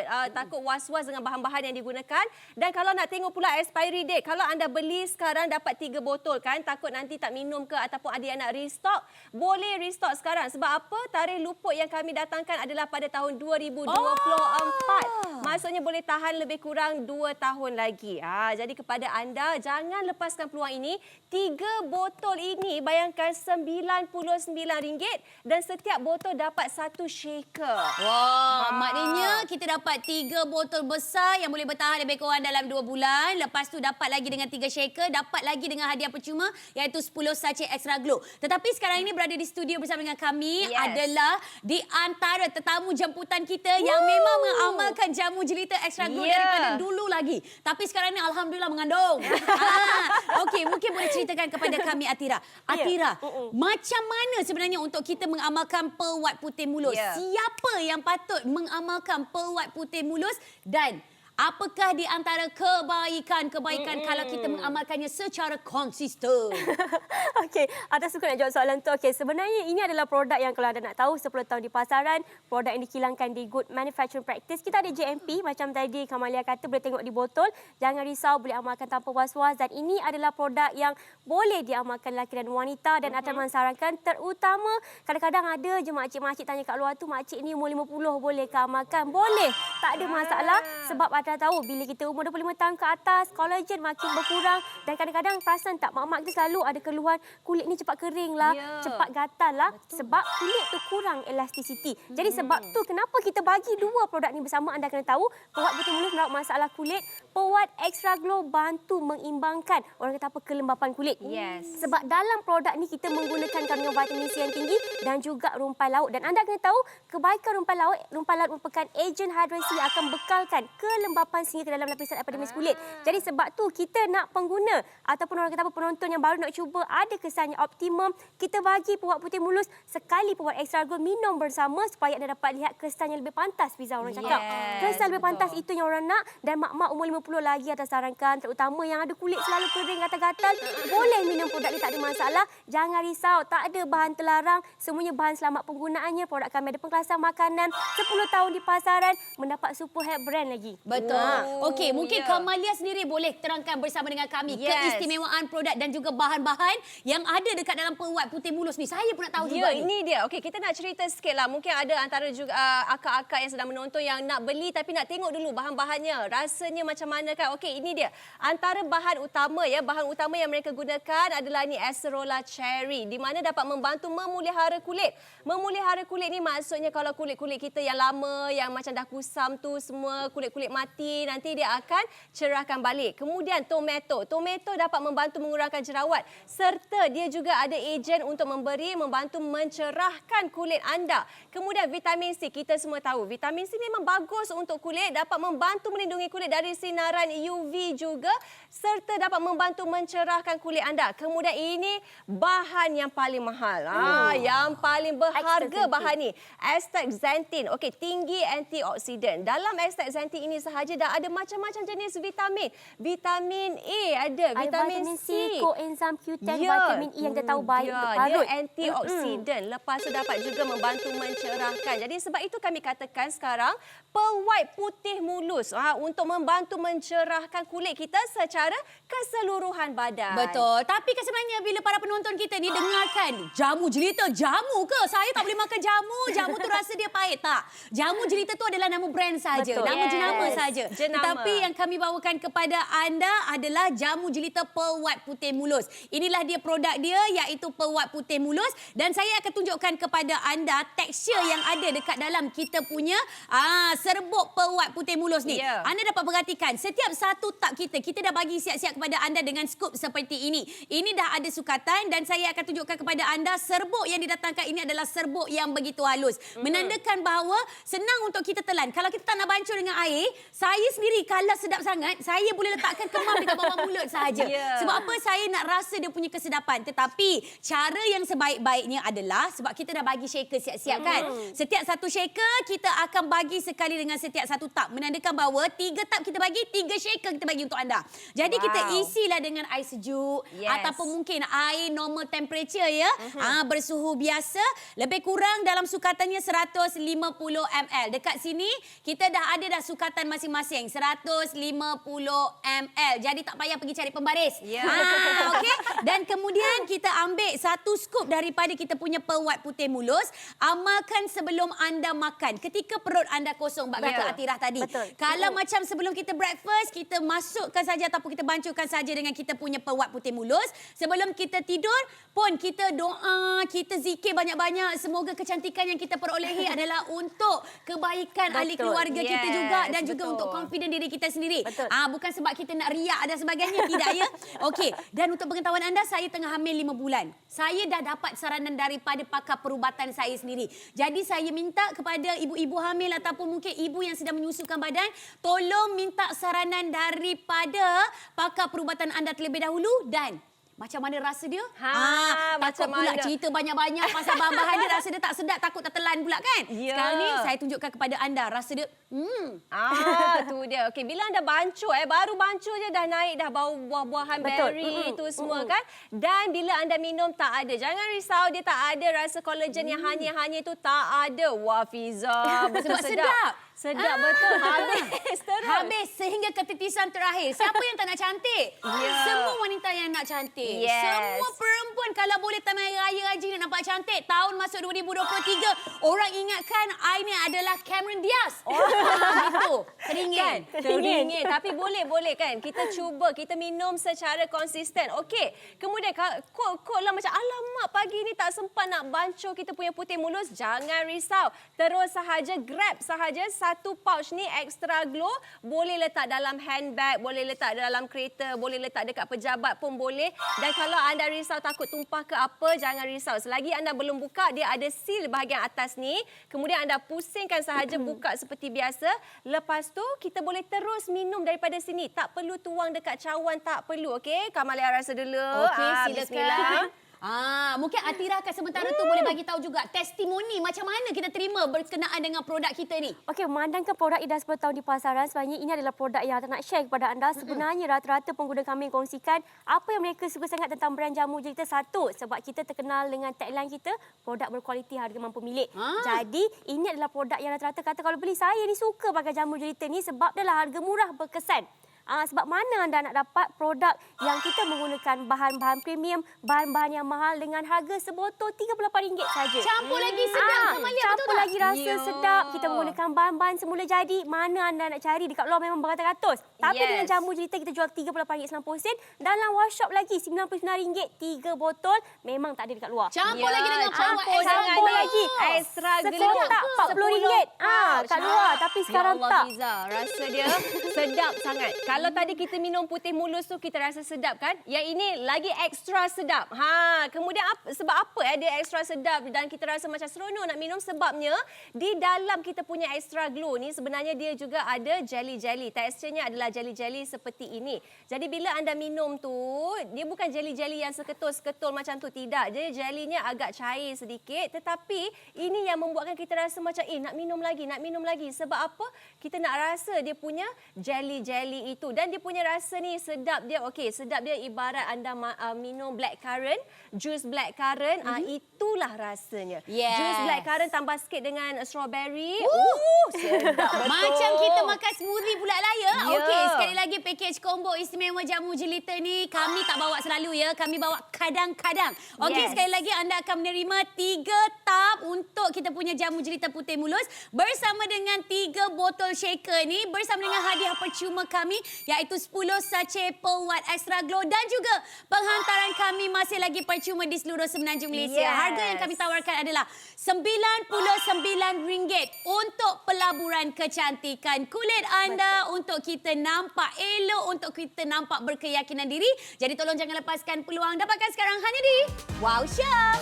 [SPEAKER 3] was-was dengan bahan-bahan yang digunakan. Dan kalau nak tengok pula expiry date, kalau anda beli sekarang dapat 3 botol kan, takut nanti tak minum ke ataupun ada yang nak restock, boleh restock sekarang. Sebab apa? Tarikh luput yang kami datangkan adalah pada tahun 2024. Maksudnya boleh tahan lebih kurang 2 tahun lagi. Jadi kepada anda, jangan lepaskan peluang ini. 3 botol ini bayangkan RM99 dan setiap botol dapat 1 shaker.
[SPEAKER 4] Wah, maknanya kita dapat 3 botol besar yang boleh bertahan lebih kurang dalam 2 bulan. Lepas tu dapat lagi dengan 3 shaker, dapat lagi dengan hadiah percuma iaitu 10 sachet extra glow. Tetapi sekarang ini berada di studio bersama dengan kami adalah di antara tetamu jemputan kita yang memang mengamalkan jamu jelita extra glow daripada dulu lagi. Tapi sekarang ni alhamdulillah mengandung. Okey, mungkin boleh ceritakan kepada kami Atira. Atira, macam mana sebenarnya untuk kita mengamalkan Pearl White putih mulus? Siapa yang patut mengamalkan Pearl White putih mulus dan apakah di antara kebaikan kalau kita mengamalkannya secara konsisten?
[SPEAKER 5] Okey, Atta suka nak jawab soalan tu. Okey, sebenarnya ini adalah produk yang kalau anda nak tahu 10 tahun di pasaran, produk yang dikilangkan di Good Manufacturing Practice. Kita ada JMP macam tadi Kamalia kata, boleh tengok di botol. Jangan risau, boleh amalkan tanpa was-was, dan ini adalah produk yang boleh diamalkan lelaki dan wanita, dan Atta mensarankan terutama kadang-kadang ada je makcik-makcik tanya kat luar tu, makcik ni umur 50 boleh ke amalkan? Boleh. tak ada masalah sebab anda tahu bila kita umur 25 tahun ke atas, kolagen makin berkurang dan kadang-kadang perasan tak mak-mak kita selalu ada keluhan kulit ni cepat kering lah, cepat gatal lah sebab kulit tu kurang elasticity. Jadi sebab tu kenapa kita bagi dua produk ni bersama. Anda kena tahu Perawat Putih Mulus merawat masalah kulit, Perawat Extra Glow bantu mengimbangkan orang kata apa kelembapan kulit.
[SPEAKER 3] Yes.
[SPEAKER 5] Sebab dalam produk ni kita menggunakan kandungan vitamin C yang tinggi dan juga rumpai laut. Dan anda kena tahu kebaikan rumpai laut merupakan ejen hidrasi yang akan bekalkan kelembapan sehingga ke dalam lapisan epidermis kulit. Jadi sebab tu kita nak pengguna ataupun orang kata apa penonton yang baru nak cuba ada kesan yang optimum, kita bagi Perawat Putih Mulus sekali Perawat Extra Glow minum bersama supaya anda dapat lihat kesan yang lebih pantas. Fiza orang cakap. Kesan lebih pantas itu yang orang nak dan mak-mak umur 50 lagi atas sarankan terutama yang ada kulit selalu kering gatal-gatal boleh minum produk ni tak ada masalah. Jangan risau, tak ada bahan terlarang, semuanya bahan selamat penggunaannya. Produk kami ada pengkelasan makanan 10 tahun di pasaran mendapat super head brand lagi.
[SPEAKER 4] Betul. Okey, mungkin Kamalia sendiri boleh terangkan bersama dengan kami keistimewaan produk dan juga bahan-bahan yang ada dekat dalam Perawat Putih Mulus ni. Saya pun nak tahu juga ni.
[SPEAKER 3] Ini dia. Okey, kita nak cerita sikit lah. Mungkin ada antara juga akak-akak yang sedang menonton yang nak beli tapi nak tengok dulu bahan-bahannya. Rasanya macam mana kan? Okey, ini dia. Antara bahan utama yang mereka gunakan adalah ni acerola cherry di mana dapat membantu memulihara kulit. Memulihara kulit ni maksudnya kalau kulit-kulit kita yang lama yang macam dah kusam tu semua kulit-kulit mati nanti dia akan cerahkan balik. Kemudian tomato dapat membantu mengurangkan jerawat serta dia juga ada ejen untuk membantu mencerahkan kulit anda. Kemudian vitamin C, kita semua tahu vitamin C memang bagus untuk kulit, dapat membantu melindungi kulit dari sinaran UV juga serta dapat membantu mencerahkan kulit anda. Kemudian ini bahan yang paling mahal. Yang paling berharga bahan ni. Astaxanthin. Okey, tinggi antioksidan. Dalam astaxanthin ini sahaja dah ada macam-macam jenis vitamin. Vitamin A ada, vitamin C,
[SPEAKER 5] coenzim Q10, vitamin E yang kita tahu baik untuk parut.
[SPEAKER 3] Dia antioksidan. Lepas tu dapat juga membantu mencerahkan. Jadi sebab itu kami katakan sekarang Perawat Putih Mulus untuk membantu mencerahkan kulit kita secara keseluruhan badan.
[SPEAKER 4] Betul. Tapi kan sebenarnya bila para penonton kita ni dengarkan jamu jelita, jamu ke? Saya tak boleh makan jamu. Jamu tu rasa dia pahit tak? Jamu jelita tu adalah nama brand saja, nama jenama saja. Tetapi yang kami bawakan kepada anda adalah jamu jelita Perawat Putih Mulus. Inilah dia produk dia iaitu Perawat Putih Mulus dan saya akan tunjukkan kepada anda tekstur yang ada dekat dalam kita punya serbuk Perawat Putih Mulus ni. Anda dapat perhatikan setiap satu tub kita dah bagi siap-siap kepada anda dengan skop seperti ini. Ini dah ada sukatan dan saya akan tunjukkan kepada anda serbuk yang didatangkan ini adalah serbuk yang begitu halus. Menandakan bahawa senang untuk kita telan. Kalau kita tak nak bancur dengan air, saya sendiri kalau sedap sangat, saya boleh letakkan kemam dekat bawah mulut sahaja. Sebab apa? Saya nak rasa dia punya kesedapan. Tetapi cara yang sebaik-baiknya adalah sebab kita dah bagi shaker siap-siap kan. Setiap satu shaker kita akan bagi sekali dengan setiap satu tub. Menandakan bahawa 3 tub kita bagi, 3 shaker kita bagi untuk anda. Jadi kita isilah dengan air sejuk ataupun mungkin air normal temperature ya. Bersuhu biasa. Lebih kurang dalam sukatannya 150 ml. Dekat sini kita dah ada sukatan masing-masing 150 ml. Jadi tak payah pergi cari pembaris. Okey. Dan kemudian kita ambil 1 skop daripada kita punya Perawat Putih Mulus. Amalkan sebelum anda makan. Ketika perut anda kosong bab kata Atirah tadi. Kalau macam sebelum kita breakfast, kita masukkan saja ataupun kita bancurkan saja dengan kita punya Perawat Putih Mulus. Sebelum kita tidur pun kita doa, kita zikir banyak-banyak. Semoga kecantikan yang kita perolehi adalah untuk kebaikan ahli keluarga kita juga dan juga untuk confident diri kita sendiri. Bukan sebab kita nak riak dan sebagainya, tidak ya. Okey, dan untuk pengetahuan anda, saya tengah hamil 5 bulan. Saya dah dapat saranan daripada pakar perubatan saya sendiri. Jadi saya minta kepada ibu-ibu hamil ataupun mungkin ibu yang sedang menyusukan badan, tolong minta saranan daripada pakar perubatan anda terlebih dahulu dan macam mana rasa dia? Takut pula cerita banyak-banyak pasal bahan-bahan dia, rasa dia tak sedap, takut tak telan pula kan? Sekarang ni saya tunjukkan kepada anda, rasa dia
[SPEAKER 3] tu dia. Okey, bila anda bancur baru bancur je dah naik dah bau buah-buahan berry itu semua kan? Dan bila anda minum tak ada. Jangan risau, dia tak ada rasa kolagen yang hanya itu, tak ada. Wah Fiza,
[SPEAKER 4] sebab sedap.
[SPEAKER 3] Sedap betul. Habis terus.
[SPEAKER 4] Habis sehingga ketitisan terakhir. Siapa yang tak nak cantik? Semua wanita yang nak cantik. Semua perempuan kalau boleh time raya haji nak nampak cantik. Tahun masuk 2023, orang ingatkan I ni adalah Cameron Diaz. Gitu. Teringin.
[SPEAKER 3] Kan? Teringin. Tapi boleh kan? Kita cuba, kita minum secara konsisten. Okey. Kemudian kod lah macam, alamak pagi ni tak sempat nak bancuh kita punya putih mulus. Jangan risau. Terus sahaja grab sahaja satu pouch ni Extra Glow. Boleh letak dalam handbag, boleh letak dalam kereta, boleh letak dekat pejabat pun boleh. Dan kalau anda risau takut tumpah ke apa, jangan risau. Selagi anda belum buka, dia ada seal bahagian atas ni. Kemudian anda pusingkan sahaja, buka seperti biasa. Lepas tu kita boleh terus minum daripada sini. Tak perlu tuang dekat cawan, tak perlu. Okey, Kamalia rasa dulu.
[SPEAKER 4] Okey,
[SPEAKER 3] Bismillah.
[SPEAKER 4] silakan. Mungkin Atira kat sementara tu boleh bagi tahu juga testimoni macam mana kita terima berkenaan dengan produk kita ni.
[SPEAKER 5] Okey, memandangkan produk ini dah 10 tahun di pasaran, sebenarnya ini adalah produk yang nak share kepada anda. Sebenarnya rata-rata pengguna kami kongsikan apa yang mereka suka sangat tentang brand jamu jelita. Satu, sebab kita terkenal dengan tagline kita, produk berkualiti, harga mampu milik. Jadi, ini adalah produk yang rata-rata kata kalau beli, saya ni suka pakai jamu jelita ni sebab adalah harga murah berkesan. Sebab mana anda nak dapat produk yang kita menggunakan bahan-bahan premium, bahan-bahan yang mahal dengan harga sebotol RM38 saja.
[SPEAKER 4] Campur lagi sedap, Kamalia, betul
[SPEAKER 5] campur
[SPEAKER 4] tak?
[SPEAKER 5] lagi rasa sedap. Kita menggunakan bahan-bahan semula jadi. Mana anda nak cari dekat luar memang beratus-ratus. Tapi dengan jamu jelita kita jual RM38.90. Dalam workshop lagi RM99 3 botol. Memang tak ada dekat luar.
[SPEAKER 4] Campur lagi dengan
[SPEAKER 5] Campur lagi.
[SPEAKER 3] Extra Glow.
[SPEAKER 5] Sekotak RM40 kat luar. Tapi sekarang
[SPEAKER 3] ya Allah,
[SPEAKER 5] tak.
[SPEAKER 3] Fiza, rasa dia sedap sangat. Kalau tadi kita minum putih mulus tu kita rasa sedap kan? Yang ini lagi ekstra sedap. Kemudian sebab apa dia ekstra sedap dan kita rasa macam seronok nak minum, sebabnya di dalam kita punya Extra Glow ni sebenarnya dia juga ada jelly-jelly. Teksturnya adalah jelly-jelly seperti ini. Jadi bila anda minum tu, dia bukan jelly-jelly yang seketul-seketul macam tu, tidak. Jadi jellynya agak cair sedikit, tetapi ini yang membuatkan kita rasa macam nak minum lagi. Sebab apa? Kita nak rasa dia punya jelly-jelly itu. Dan dia punya rasa ni sedap dia. Okey, sedap dia ibarat anda minum blackcurrant, jus blackcurrant, itulah rasanya.
[SPEAKER 4] Yes.
[SPEAKER 3] Jus blackcurrant tambah sikit dengan strawberry. Sedap betul.
[SPEAKER 4] Macam kita makan smoothie pula lah ya.
[SPEAKER 3] Ya.
[SPEAKER 4] Okey, sekali lagi package combo istimewa jamu jelita ni kami tak bawa selalu ya. Kami bawa kadang-kadang. Okey, sekali lagi anda akan menerima 3 tub untuk kita punya jamu jelita putih mulus bersama dengan 3 botol shaker ni, bersama dengan hadiah percuma kami iaitu 10 sachet Pearl White Extra Glow, dan juga penghantaran kami masih lagi percuma di seluruh semenanjung Malaysia. Harga yang kami tawarkan adalah RM99 untuk pelaburan kecantikan kulit anda. Untuk kita nampak elok, untuk kita nampak berkeyakinan diri. Jadi tolong jangan lepaskan peluang. Dapatkan sekarang hanya di Wow Shop.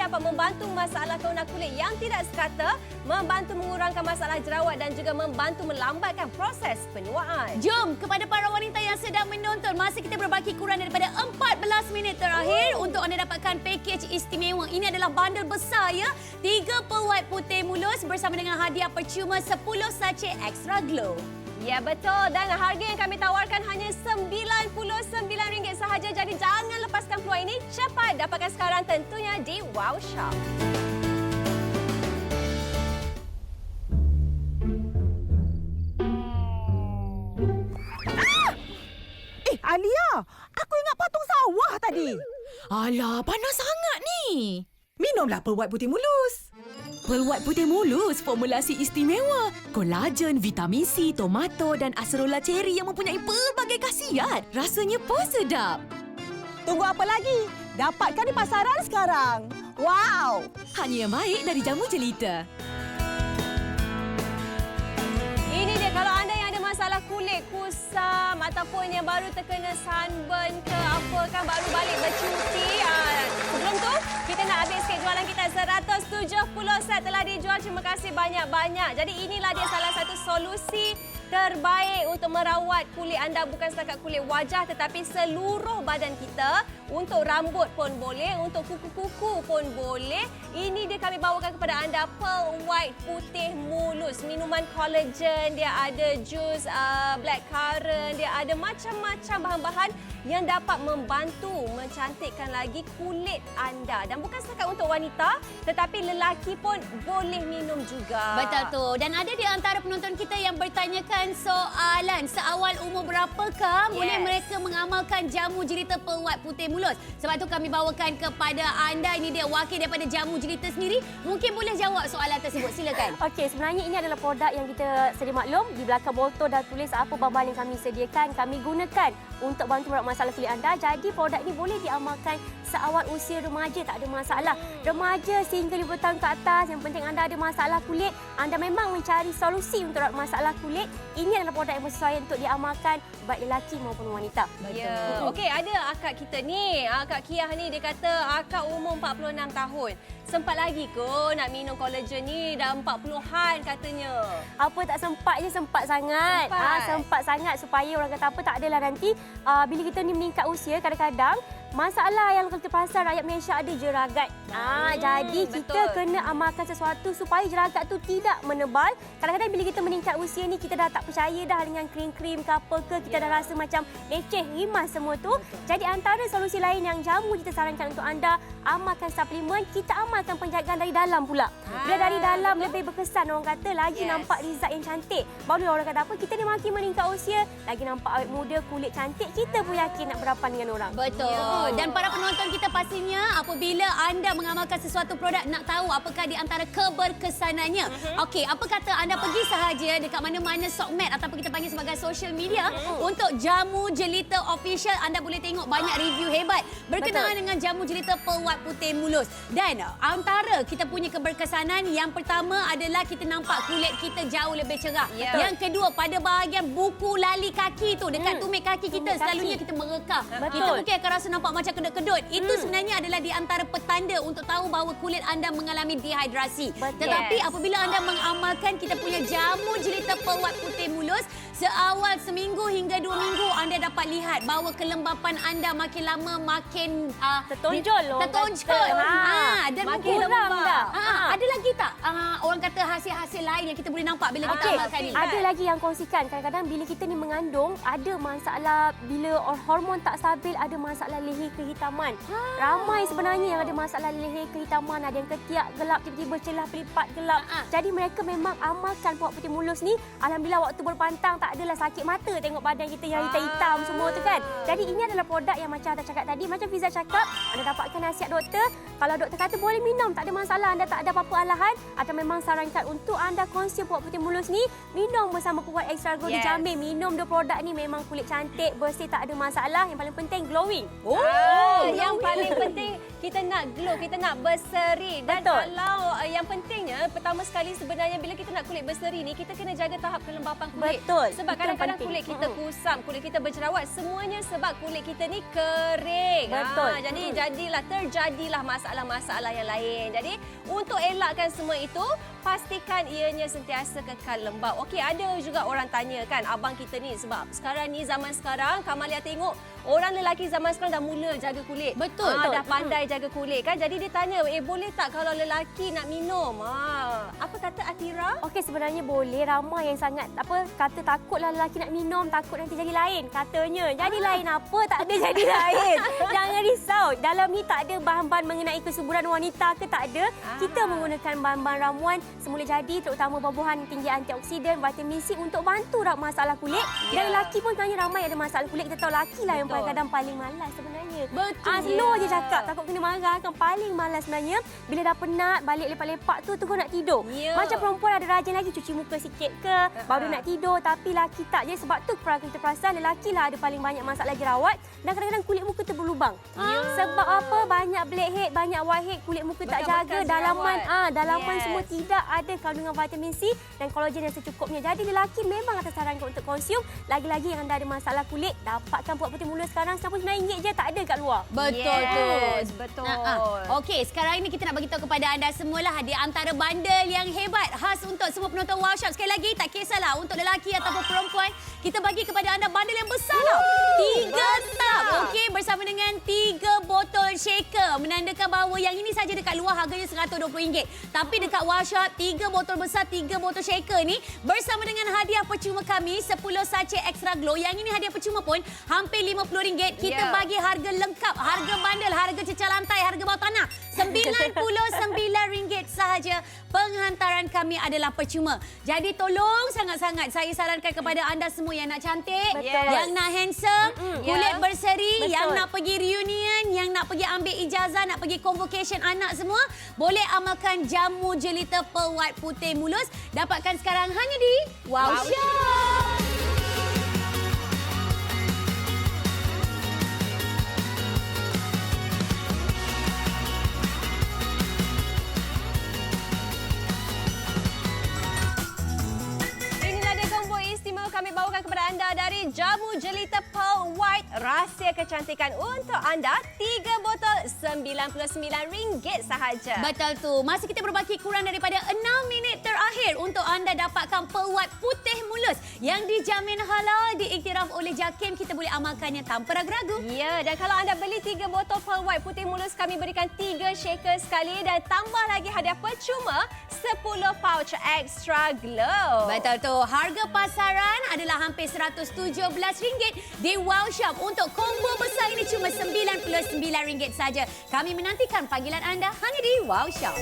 [SPEAKER 3] Dapat membantu masalah toner kulit yang tidak sekata, membantu mengurangkan masalah jerawat dan juga membantu melambatkan proses penuaan.
[SPEAKER 4] Jom kepada para wanita yang sedang menonton, masa kita berbaki kurang daripada 14 minit terakhir untuk anda dapatkan package istimewa. Ini adalah bundle besar ya. 3 Pearl White putih mulus bersama dengan hadiah percuma 10 sachet Extra Glow.
[SPEAKER 3] Ya betul, dan harga yang kami tawarkan hanya RM99 sahaja. Jadi jangan lepaskan peluang ini, cepat dapatkan sekarang tentunya di Wow Shop.
[SPEAKER 1] Alia, aku ingat patung sawah tadi.
[SPEAKER 2] Alah, panas sangat ni.
[SPEAKER 1] Minumlah Pearl White putih mulus.
[SPEAKER 2] Pearl White putih mulus, formulasi istimewa. Kolagen, vitamin C, tomato dan acerola cherry yang mempunyai pelbagai khasiat. Rasanya pun sedap.
[SPEAKER 1] Tunggu apa lagi? Dapatkan di pasaran sekarang. Wow!
[SPEAKER 2] Hanya yang baik dari jamu jelita.
[SPEAKER 3] Ini dia, kalau anda yang ada masalah kulit kusam ataupun yang baru terkena sunburn ke apa kan, baru balik bercuti. Sebelum tu, kita nak habis sikit jualan kita. 170 set telah dijual. Terima kasih banyak-banyak. Jadi inilah dia salah satu solusi terbaik untuk merawat kulit anda, bukan setakat kulit wajah tetapi seluruh badan kita. Untuk rambut pun boleh, untuk kuku-kuku pun boleh. Ini dia kami bawakan kepada anda Pearl White putih mulus. Minuman collagen, dia ada jus blackcurrant, dia ada macam-macam bahan-bahan yang dapat membantu mencantikkan lagi kulit anda. Dan bukan setakat untuk wanita tetapi lelaki pun boleh minum juga.
[SPEAKER 4] Betul tu. Dan ada di antara penonton kita yang bertanyakan soalan, seawal umur berapakah boleh mereka mengamalkan jamu jelita Pearl White putih mulus? Sebab tu kami bawakan kepada anda, ini dia wakil daripada jamu jelita sendiri. Mungkin boleh jawab soalan tersebut. Silakan.
[SPEAKER 5] Okey, sebenarnya ini adalah produk yang kita sedia maklum. Di belakang botol dah tulis apa bahan yang kami sediakan, kami gunakan untuk bantu merawat masalah kulit anda. Jadi produk ini boleh diamalkan seawal usia remaja, tak ada masalah. Remaja sehingga 5 tahun ke atas, yang penting anda ada masalah kulit, anda memang mencari solusi untuk masalah kulit, ini adalah produk yang sesuai untuk diamalkan baik lelaki maupun wanita.
[SPEAKER 3] Ya. Okey, ada akak kita ni, Kak Kiah ni, dia kata akak umur 46 tahun. Sempat lagi ke nak minum collagen ni? Dah 40-an katanya.
[SPEAKER 5] Apa tak sempat je, sempat sangat. Sempat sangat supaya orang kata apa, tak adalah nanti bila kita ni meningkat usia, kadang-kadang masalah yang kita perasan rakyat Malaysia ada jeragat. Jadi kita kena amalkan sesuatu supaya jeragat tu tidak menebal. Kadang-kadang bila kita meningkat usia ni, kita dah tak percaya dah dengan krim-krim ke apa ke, kita dah rasa macam leceh, rimas semua tu. Jadi antara solusi lain yang jamu kita sarankan untuk anda, amalkan suplemen, kita amalkan penjagaan dari dalam pula. Bila dari dalam lebih berkesan, orang kata lagi nampak result yang cantik. Baru orang kata apa, kita ni makin meningkat usia, lagi nampak awet muda, kulit cantik, kita pun yakin nak berhadapan dengan orang.
[SPEAKER 4] Betul. Dan para penonton kita pastinya apabila anda mengamalkan sesuatu produk, nak tahu apakah di antara keberkesanannya. Okey, apa kata anda pergi sahaja dekat mana-mana sokmed ataupun kita panggil sebagai social media untuk jamu jelita official, anda boleh tengok banyak review hebat berkenaan dengan jamu jelita Pearl White putih mulus. Dan antara kita punya keberkesanan, yang pertama adalah kita nampak kulit kita jauh lebih cerah. Yang kedua, pada bahagian buku lali kaki tu, dekat tumit kaki kita, selalunya kita merekah. Kita mungkin akan rasa nampak macam kedut-kedut. Itu sebenarnya adalah di antara petanda untuk tahu bahawa kulit anda mengalami dehidrasi. Tetapi apabila anda mengamalkan kita punya jamu jelita Pearl White putih mulus, seawal seminggu hingga 2 minggu, anda dapat lihat bahawa kelembapan anda makin lama makin
[SPEAKER 5] tertonjol.
[SPEAKER 4] Dan
[SPEAKER 5] makin lembab.
[SPEAKER 4] Ada lagi tak orang kata hasil-hasil lain yang kita boleh nampak bila kita amalkan ni?
[SPEAKER 5] Ada lagi yang kongsikan. Kadang-kadang bila kita ni mengandung, ada masalah bila hormon tak stabil, ada masalah leher kehitaman. Ramai sebenarnya yang ada masalah leher kehitaman, ada yang ketiak gelap, tiba-tiba celah pelipat gelap. Jadi mereka memang amalkan Pearl White putih mulus ni. Alhamdulillah waktu berpantang tak adalah sakit mata tengok badan kita yang hitam-hitam semua tu kan. Jadi ini adalah produk yang macam anda cakap tadi, macam Fiza cakap, anda dapatkan nasihat doktor. Kalau doktor kata boleh minum, tak ada masalah, anda tak ada apa-apa alahan, atau memang sarankan untuk anda konsum Pearl White putih mulus ni, minum bersama Pearl White Extra Glow, dijamin minum dua produk ni memang kulit cantik, bersih, tak ada masalah. Yang paling penting glowing.
[SPEAKER 3] Yang paling penting kita nak glow, kita nak berseri. Dan kalau yang pentingnya, pertama sekali sebenarnya bila kita nak kulit berseri ni, kita kena jaga tahap kelembapan kulit. Sebab kadang-kadang kulit kita kusam, kulit kita berjerawat, semuanya sebab kulit kita ni kering. Jadi terjadilah masalah-masalah yang lain. Jadi untuk elakkan semua itu, pastikan ianya sentiasa kekal lembab. Okey, ada juga orang tanya kan, abang kita ni, sebab sekarang ni zaman sekarang, Kamalia tengok orang lelaki zaman sekarang dah mula jaga kulit. Dah pandai jaga kulit kan. Jadi dia tanya, boleh tak kalau lelaki nak minum? Apa kata Atira?
[SPEAKER 5] Okey, sebenarnya boleh. Ramai yang sangat kata takutlah lelaki nak minum, takut nanti jadi lain katanya. Jadi lain apa? Tak ada jadi lain. Jangan risau. Dalam ni tak ada bahan-bahan mengenai kesuburan wanita ke, tak ada. Kita menggunakan bahan-bahan ramuan semula jadi, terutama buah-buahan tinggi antioksidan, vitamin C untuk bantu rak masalah kulit. Dan lelaki pun sebenarnya ramai ada masalah kulit. Kita tahu lelaki lah yang kadang-kadang paling malas sebenarnya. Slow je cakap, takut kena marah kan. Paling malas sebenarnya bila dah penat, balik lepak-lepak tu terus nak tidur. Macam perempuan ada rajin lagi cuci muka sikit ke, baru nak tidur. Tapi lelaki tak je. Sebab tu kita perasan lelaki lah ada paling banyak masalah jerawat. Dan kadang-kadang kulit muka terberlubang. Sebab apa? Banyak blackhead, banyak whitehead, kulit muka tak jaga, dalaman semua tidak ada kandungan vitamin C dan kolagen yang secukupnya. Jadi lelaki memang atas sarankan untuk konsum. Lagi-lagi yang anda ada masalah kulit, dapatkan Pearl White putih mulus mana sekarang RM99 je, tak ada kat luar.
[SPEAKER 4] Betul tu.
[SPEAKER 3] Betul.
[SPEAKER 4] Okey, sekarang ini kita nak bagi tahu kepada anda semualah hadiah antara bandel yang hebat khas untuk semua penonton Wow Shop. Sekali lagi, tak kisahlah untuk lelaki ataupun perempuan, kita bagi kepada anda bandel yang besar tau. 3 tub, okey, bersama dengan 3 botol shaker. Menandakan bahawa yang ini saja dekat luar harganya RM120. Tapi dekat Wow Shop, 3 botol besar, 3 botol shaker ni bersama dengan hadiah percuma kami 10 sachet Extra Glow. Yang ini hadiah percuma pun hampir RM50. Kita bagi harga lengkap, harga bandel, harga cecah lantai, harga bawah tanah RM99 sahaja. Penghantaran kami adalah percuma. Jadi tolong sangat-sangat saya sarankan kepada anda semua yang nak cantik, yang nak handsome, kulit berseri, yang nak pergi reunion, yang nak pergi ambil ijazah, nak pergi convocation anak semua, boleh amalkan jamu jelita Pearl White putih mulus. Dapatkan sekarang hanya di Wow Shop.
[SPEAKER 3] Kami bawakan kepada anda dari jamu jelita Pearl White, rahsia kecantikan untuk anda, 3 botol RM99 sahaja.
[SPEAKER 4] Betul tu. Masa kita berbaki kurang daripada 6 minit terakhir untuk anda dapatkan Pearl White putih mulus yang dijamin halal, diiktiraf oleh JAKIM. Kita boleh amalkannya tanpa ragu-ragu.
[SPEAKER 3] Ya, dan kalau anda beli 3 botol Pearl White putih mulus, kami berikan 3 shaker sekali dan tambah lagi hadiah percuma 10 pouch Extra Glow.
[SPEAKER 4] Betul tu. Harga pasaran adalah hampir RM117 di Wow Shop. Untuk combo besar ini cuma RM99 saja. Kami menantikan panggilan anda hanya di Wow Shop.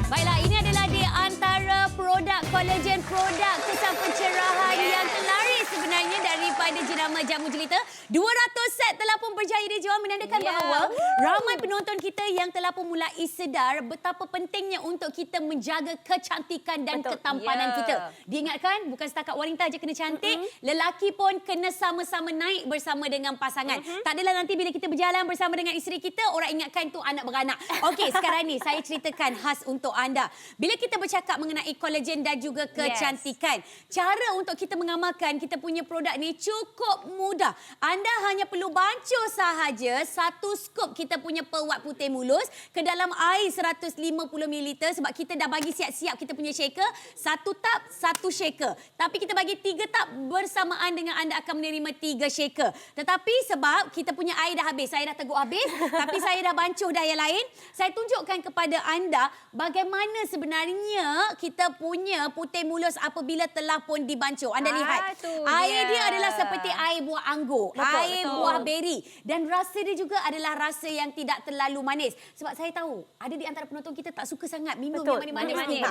[SPEAKER 4] Baiklah, ini adalah di antara produk kolagen, produk kesan pencerahan yang terlaris sebenarnya daripada jenama jamu jelita. 200 set telah pun berjaya dijual, menandakan bahawa ramai penonton kita yang telah pun mulai sedar betapa pentingnya untuk kita menjaga kecantikan dan ketampanan kita. Diingatkan, bukan setakat wanita aja kena cantik, lelaki pun kena sama-sama naik bersama dengan pasangan. Tak adalah nanti bila kita berjalan bersama dengan isteri kita, orang ingatkan tu anak beranak. Okey, sekarang ni saya ceritakan khas untuk anda. Bila kita bercakap mengenai kolagen dan juga kecantikan, cara untuk kita mengamalkan kita punya produk ni cukup mudah. Anda hanya perlu bancuh sahaja 1 skop kita punya Pearl White putih mulus ke dalam air 150ml, sebab kita dah bagi siap-siap kita punya shaker. 1 tub, 1 shaker. Tapi kita bagi 3 tub bersamaan dengan anda akan menerima 3 shaker. Tetapi sebab kita punya air dah habis, saya dah teguk habis, tapi saya dah bancuh dah yang lain, saya tunjukkan kepada anda bagaimana sebenarnya kita punya putih mulus apabila telah pun dibancuh. Anda lihat, air dia adalah seperti air buah anggur, air buah beri, dan rasa dia juga adalah rasa yang tidak terlalu manis. Sebab saya tahu ada di antara penonton kita tak suka sangat minum yang manis-manis.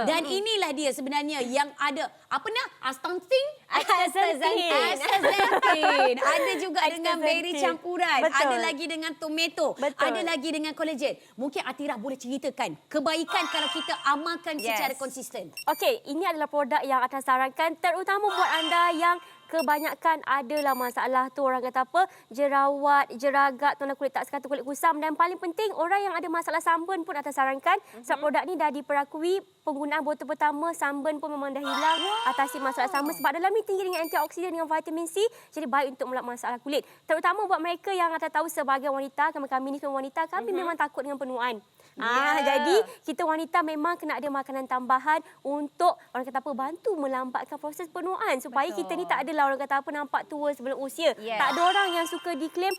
[SPEAKER 4] Dan inilah dia sebenarnya yang ada apa nak? Astaxanthin. Ada juga dengan beri campuran, ada lagi dengan tomato, ada lagi dengan kolagen. Mungkin Atira boleh ceritakan kebaikan kalau kita amalkan secara konsisten.
[SPEAKER 5] Okey, ini adalah produk yang akan sarankan terutama buat anda yang kebanyakan adalah masalah tu, orang kata apa, jerawat, jeragak, tanda kulit tak sekata, kulit kusam, dan paling penting orang yang ada masalah sunburn pun akan sarankan sebab produk ni dah diperakui penggunaan botol pertama sunburn pun memang dah hilang, atasi masalah sunburn sebab dalam ni tinggi dengan antioksidan dengan vitamin C, jadi baik untuk melak masalah kulit. Terutama buat mereka yang anda tahu sebagai wanita, kami ni semua wanita, kami memang takut dengan penuaan. Jadi kita wanita memang kena ada makanan tambahan untuk orang kata apa, bantu melambatkan proses penuaan supaya kita ni tak adalah orang kata apa nampak tua sebelum usia. Tak ada orang yang suka diklaim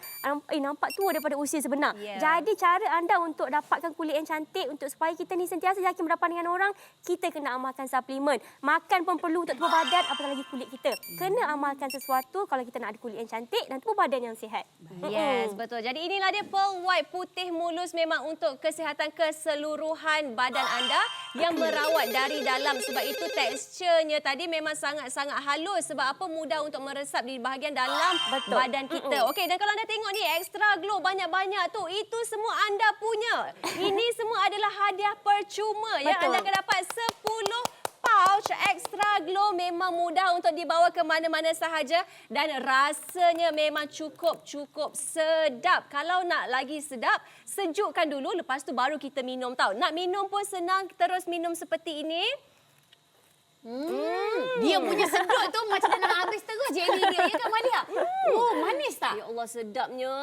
[SPEAKER 5] nampak tua daripada usia sebenar. Jadi cara anda untuk dapatkan kulit yang cantik, untuk supaya kita ni sentiasa yakin berhadapan dengan orang, kita kena amalkan suplemen. Makan pun perlu untuk tubuh badan, apatah lagi kulit kita. Kena amalkan sesuatu kalau kita nak ada kulit yang cantik dan tubuh badan yang sihat.
[SPEAKER 3] Yes, betul. Jadi inilah dia Pearl White putih mulus, memang untuk kesihatan keseluruhan badan anda yang merawat dari dalam. Sebab itu teksturnya tadi memang sangat-sangat halus. Sebab apa? Mudah untuk meresap di bahagian dalam badan kita. Okey, dan kalau anda tengok ni Extra Glow banyak-banyak tu, itu semua anda punya. Ini semua adalah hadiah percuma yang anda akan dapat 10 Pouch Extra Glow memang mudah untuk dibawa ke mana-mana sahaja dan rasanya memang cukup sedap. Kalau nak lagi sedap, sejukkan dulu lepas tu baru kita minum tau. Nak minum pun senang, terus minum seperti ini.
[SPEAKER 4] Dia punya sedut tu macam dah nak habis terus jelly dia. Ya kan Malia? Oh, manis tak?
[SPEAKER 3] Ya Allah, sedapnya.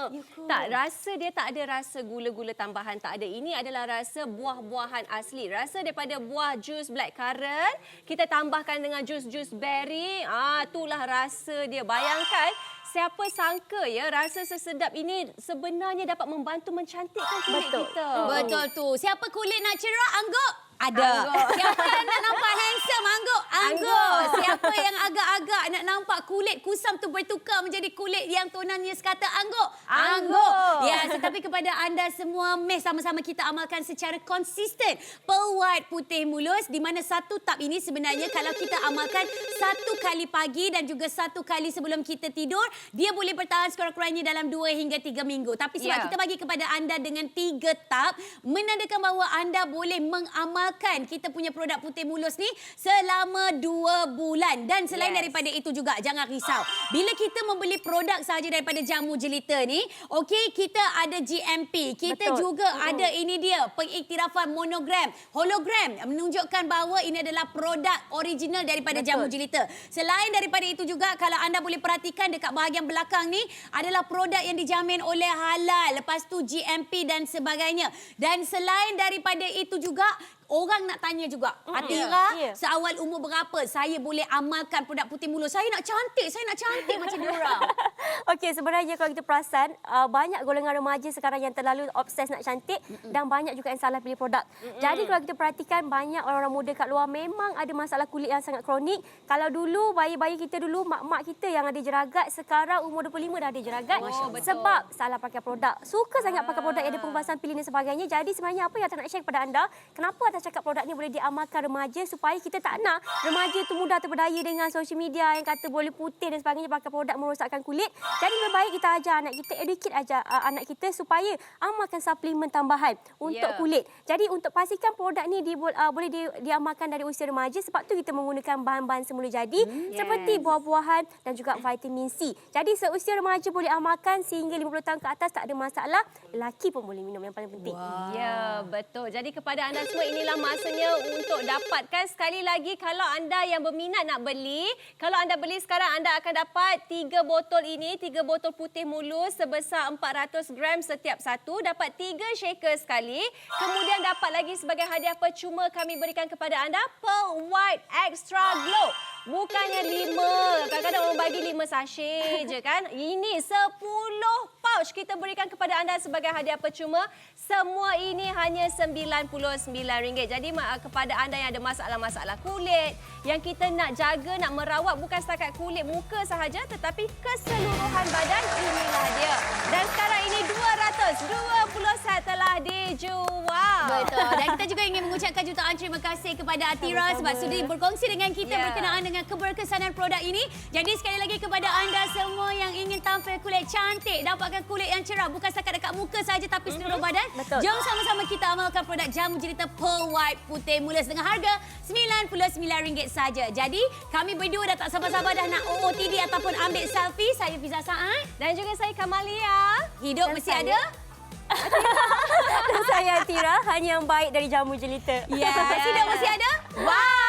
[SPEAKER 3] Tak, rasa dia tak ada rasa gula-gula tambahan. Tak ada. Ini adalah rasa buah-buahan asli. Rasa daripada buah jus blackcurrant. Kita tambahkan dengan jus-jus berry. Itulah rasa dia. Bayangkan, siapa sangka ya rasa sesedap ini sebenarnya dapat membantu mencantikkan kulit kita.
[SPEAKER 4] Betul tu. Siapa kulit nak cerah, angguk? Ada. Siapa yang nak nampak handsome, angguk? Angguk. Siapa yang agak-agak nak nampak kulit kusam tu bertukar menjadi kulit yang tonannya sekata, angguk? Angguk. Ya, tetapi kepada anda semua, mari sama-sama kita amalkan secara konsisten Pearl White Putih Mulus, di mana satu tab ini sebenarnya kalau kita amalkan 1 kali pagi dan juga 1 kali sebelum kita tidur, dia boleh bertahan sekurang-kurangnya dalam 2 hingga 3 minggu. Tapi sebab kita bagi kepada anda dengan 3 tab, menandakan bahawa anda boleh mengamalkan kita punya produk Putih Mulus ni selama 2 bulan. Dan selain daripada itu juga, jangan risau. Bila kita membeli produk sahaja daripada Jamu Jelita ni, okey, kita ada GMP. Kita juga ada ini dia, pengiktirafan monogram, hologram, menunjukkan bahawa ini adalah produk original daripada Jamu Jelita. Selain daripada itu juga, kalau anda boleh perhatikan dekat bahagian belakang ni, adalah produk yang dijamin oleh halal. Lepas tu GMP dan sebagainya. Dan selain daripada itu juga, orang nak tanya juga, Atira, seawal umur berapa saya boleh amalkan produk Putih Mulus? Saya nak cantik macam diorang.
[SPEAKER 5] Okey, sebenarnya kalau kita perasan, banyak golongan remaja sekarang yang terlalu obses nak cantik dan banyak juga yang salah pilih produk. Jadi kalau kita perhatikan, banyak orang-orang muda kat luar memang ada masalah kulit yang sangat kronik. Kalau dulu, bayi-bayi kita dulu, mak-mak kita yang ada jeragat, sekarang umur 25 dah ada jeragat. Sebab salah pakai produk. Suka sangat pakai produk yang ada pembahasan pilih dan sebagainya. Jadi sebenarnya apa yang saya nak share kepada anda, kenapa Atas cakap produk ni boleh diamalkan remaja, supaya kita tak nak remaja tu mudah terberdaya dengan social media yang kata boleh putih dan sebagainya, pakai produk merosakkan kulit. Jadi lebih baik kita ajar anak kita, educate ajar anak kita supaya amalkan suplemen tambahan untuk kulit. Jadi untuk pastikan produk ni boleh diamalkan dari usia remaja, sebab tu kita menggunakan bahan-bahan semula jadi seperti buah-buahan dan juga vitamin C. Jadi seusia remaja boleh amalkan, sehingga 50 tahun ke atas tak ada masalah. Lelaki pun boleh minum, yang paling penting.
[SPEAKER 3] Ya, betul. Jadi kepada anda semua, inilah masanya untuk dapatkan. Sekali lagi, kalau anda yang berminat nak beli, kalau anda beli sekarang, anda akan dapat 3 botol ini, 3 botol Putih Mulus sebesar 400 gram setiap satu, dapat 3 shaker sekali. Kemudian dapat lagi sebagai hadiah percuma kami berikan kepada anda Pearl White Extra Glow. Bukannya 5, kadang-kadang orang bagi 5 sachet je kan. Ini 10 pouch kita berikan kepada anda sebagai hadiah percuma. Semua ini hanya RM99. Jadi kepada anda yang ada masalah-masalah kulit, yang kita nak jaga, nak merawat bukan setakat kulit muka sahaja, tetapi keseluruhan badan, inilah dia. Dan sekarang ini 220 set telah dijual.
[SPEAKER 4] Betul. Dan kita juga ingin mengucapkan jutaan terima kasih kepada Atira sebab sudi berkongsi dengan kita berkenaan dengan keberkesanan produk ini. Jadi sekali lagi kepada anda semua yang ingin tampil kulit cantik, dapatkan kulit yang cerah bukan setakat dekat muka saja tapi seluruh badan. Jom sama-sama kita amalkan produk Jamu Jelita Pearl White Putih Mulus dengan harga RM99 saja. Jadi kami berdua dah tak sabar-sabar dah nak OOTD ataupun ambil selfie. Saya Fiza Saad
[SPEAKER 3] dan juga saya Kamalia.
[SPEAKER 4] Hidup mesti ada.
[SPEAKER 5] Dan saya Atira, hanya yang baik dari Jamu Jelita.
[SPEAKER 4] Hidup mesti ada. Wow.